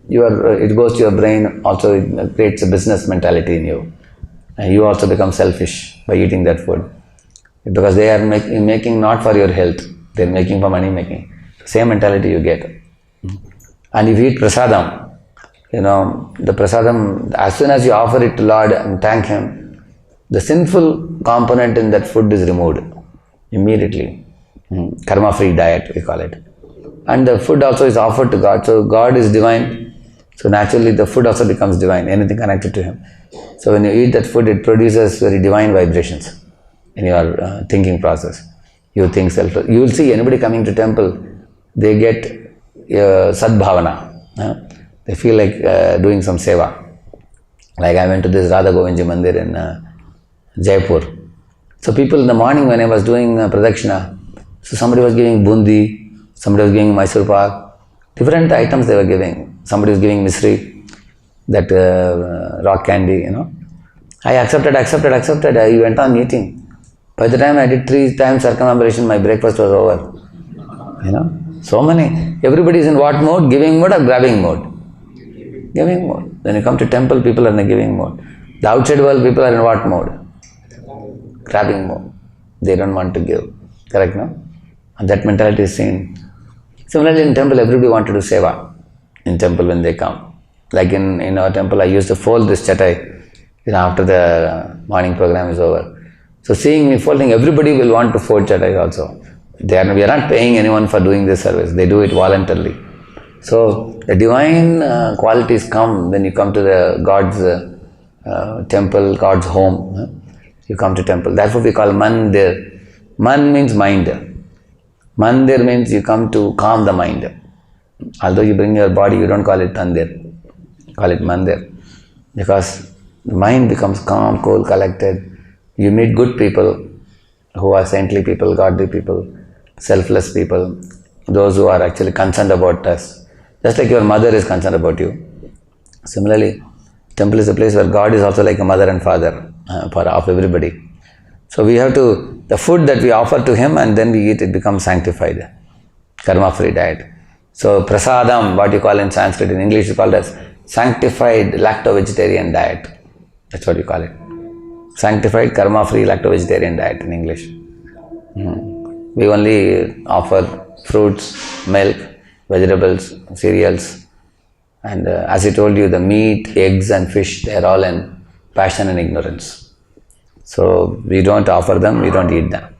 it goes to your brain, also it creates a business mentality in you. And you also become selfish by eating that food. Because they are making not for your health, they are making for money making. Same mentality you get. And if you eat prasadam, the prasadam, as soon as you offer it to Lord and thank Him, the sinful component in that food is removed immediately. Karma-free diet, we call it. And the food also is offered to God. So God is divine. So naturally the food also becomes divine, anything connected to Him. So when you eat that food, it produces very divine vibrations in your thinking process. You think self. You will see anybody coming to temple, they get sadbhavana. They feel like doing some seva. Like I went to this Radha Govindji Mandir in Jaipur. So people in the morning when I was doing pradakshina, so somebody was giving bundi, somebody was giving Mysore pak, different items they were giving. Somebody was giving misri, that rock candy, I accepted. I went on eating. By the time I did 3 times circumambulation, my breakfast was over. So many. Everybody is in what mode? Giving mode or grabbing mode? Giving mode. When you come to temple, people are in a giving mode. The outside world, people are in what mode? Grabbing mode. They don't want to give. Correct, no? And that mentality is seen. Similarly, in temple, everybody want to do seva. In temple when they come. Like in our temple, I used to fold this chatai, after the morning program is over. So seeing me folding, everybody will want to fold chatai also. We are not paying anyone for doing this service. They do it voluntarily. So the divine qualities come when you come to the God's temple, God's home. You come to temple. Therefore we call mandir. Man means mind. Mandir means you come to calm the mind. Although you bring your body, you don't call it tandir. Call it mandir. Because the mind becomes calm, cool, collected. You meet good people who are saintly people, godly people, selfless people, those who are actually concerned about us. Just like your mother is concerned about you. Similarly, temple is a place where God is also like a mother and father of everybody. So we have to, the food that we offer to Him and then we eat, it becomes sanctified. karma-free diet. So prasadam, what you call in Sanskrit, in English is called as sanctified lacto-vegetarian diet. That's what you call it. Sanctified karma-free lacto-vegetarian diet in English. We only offer fruits, milk, vegetables, cereals, and as I told you, the meat, eggs, and fish, they are all in passion and ignorance. So we don't offer them, we don't eat them.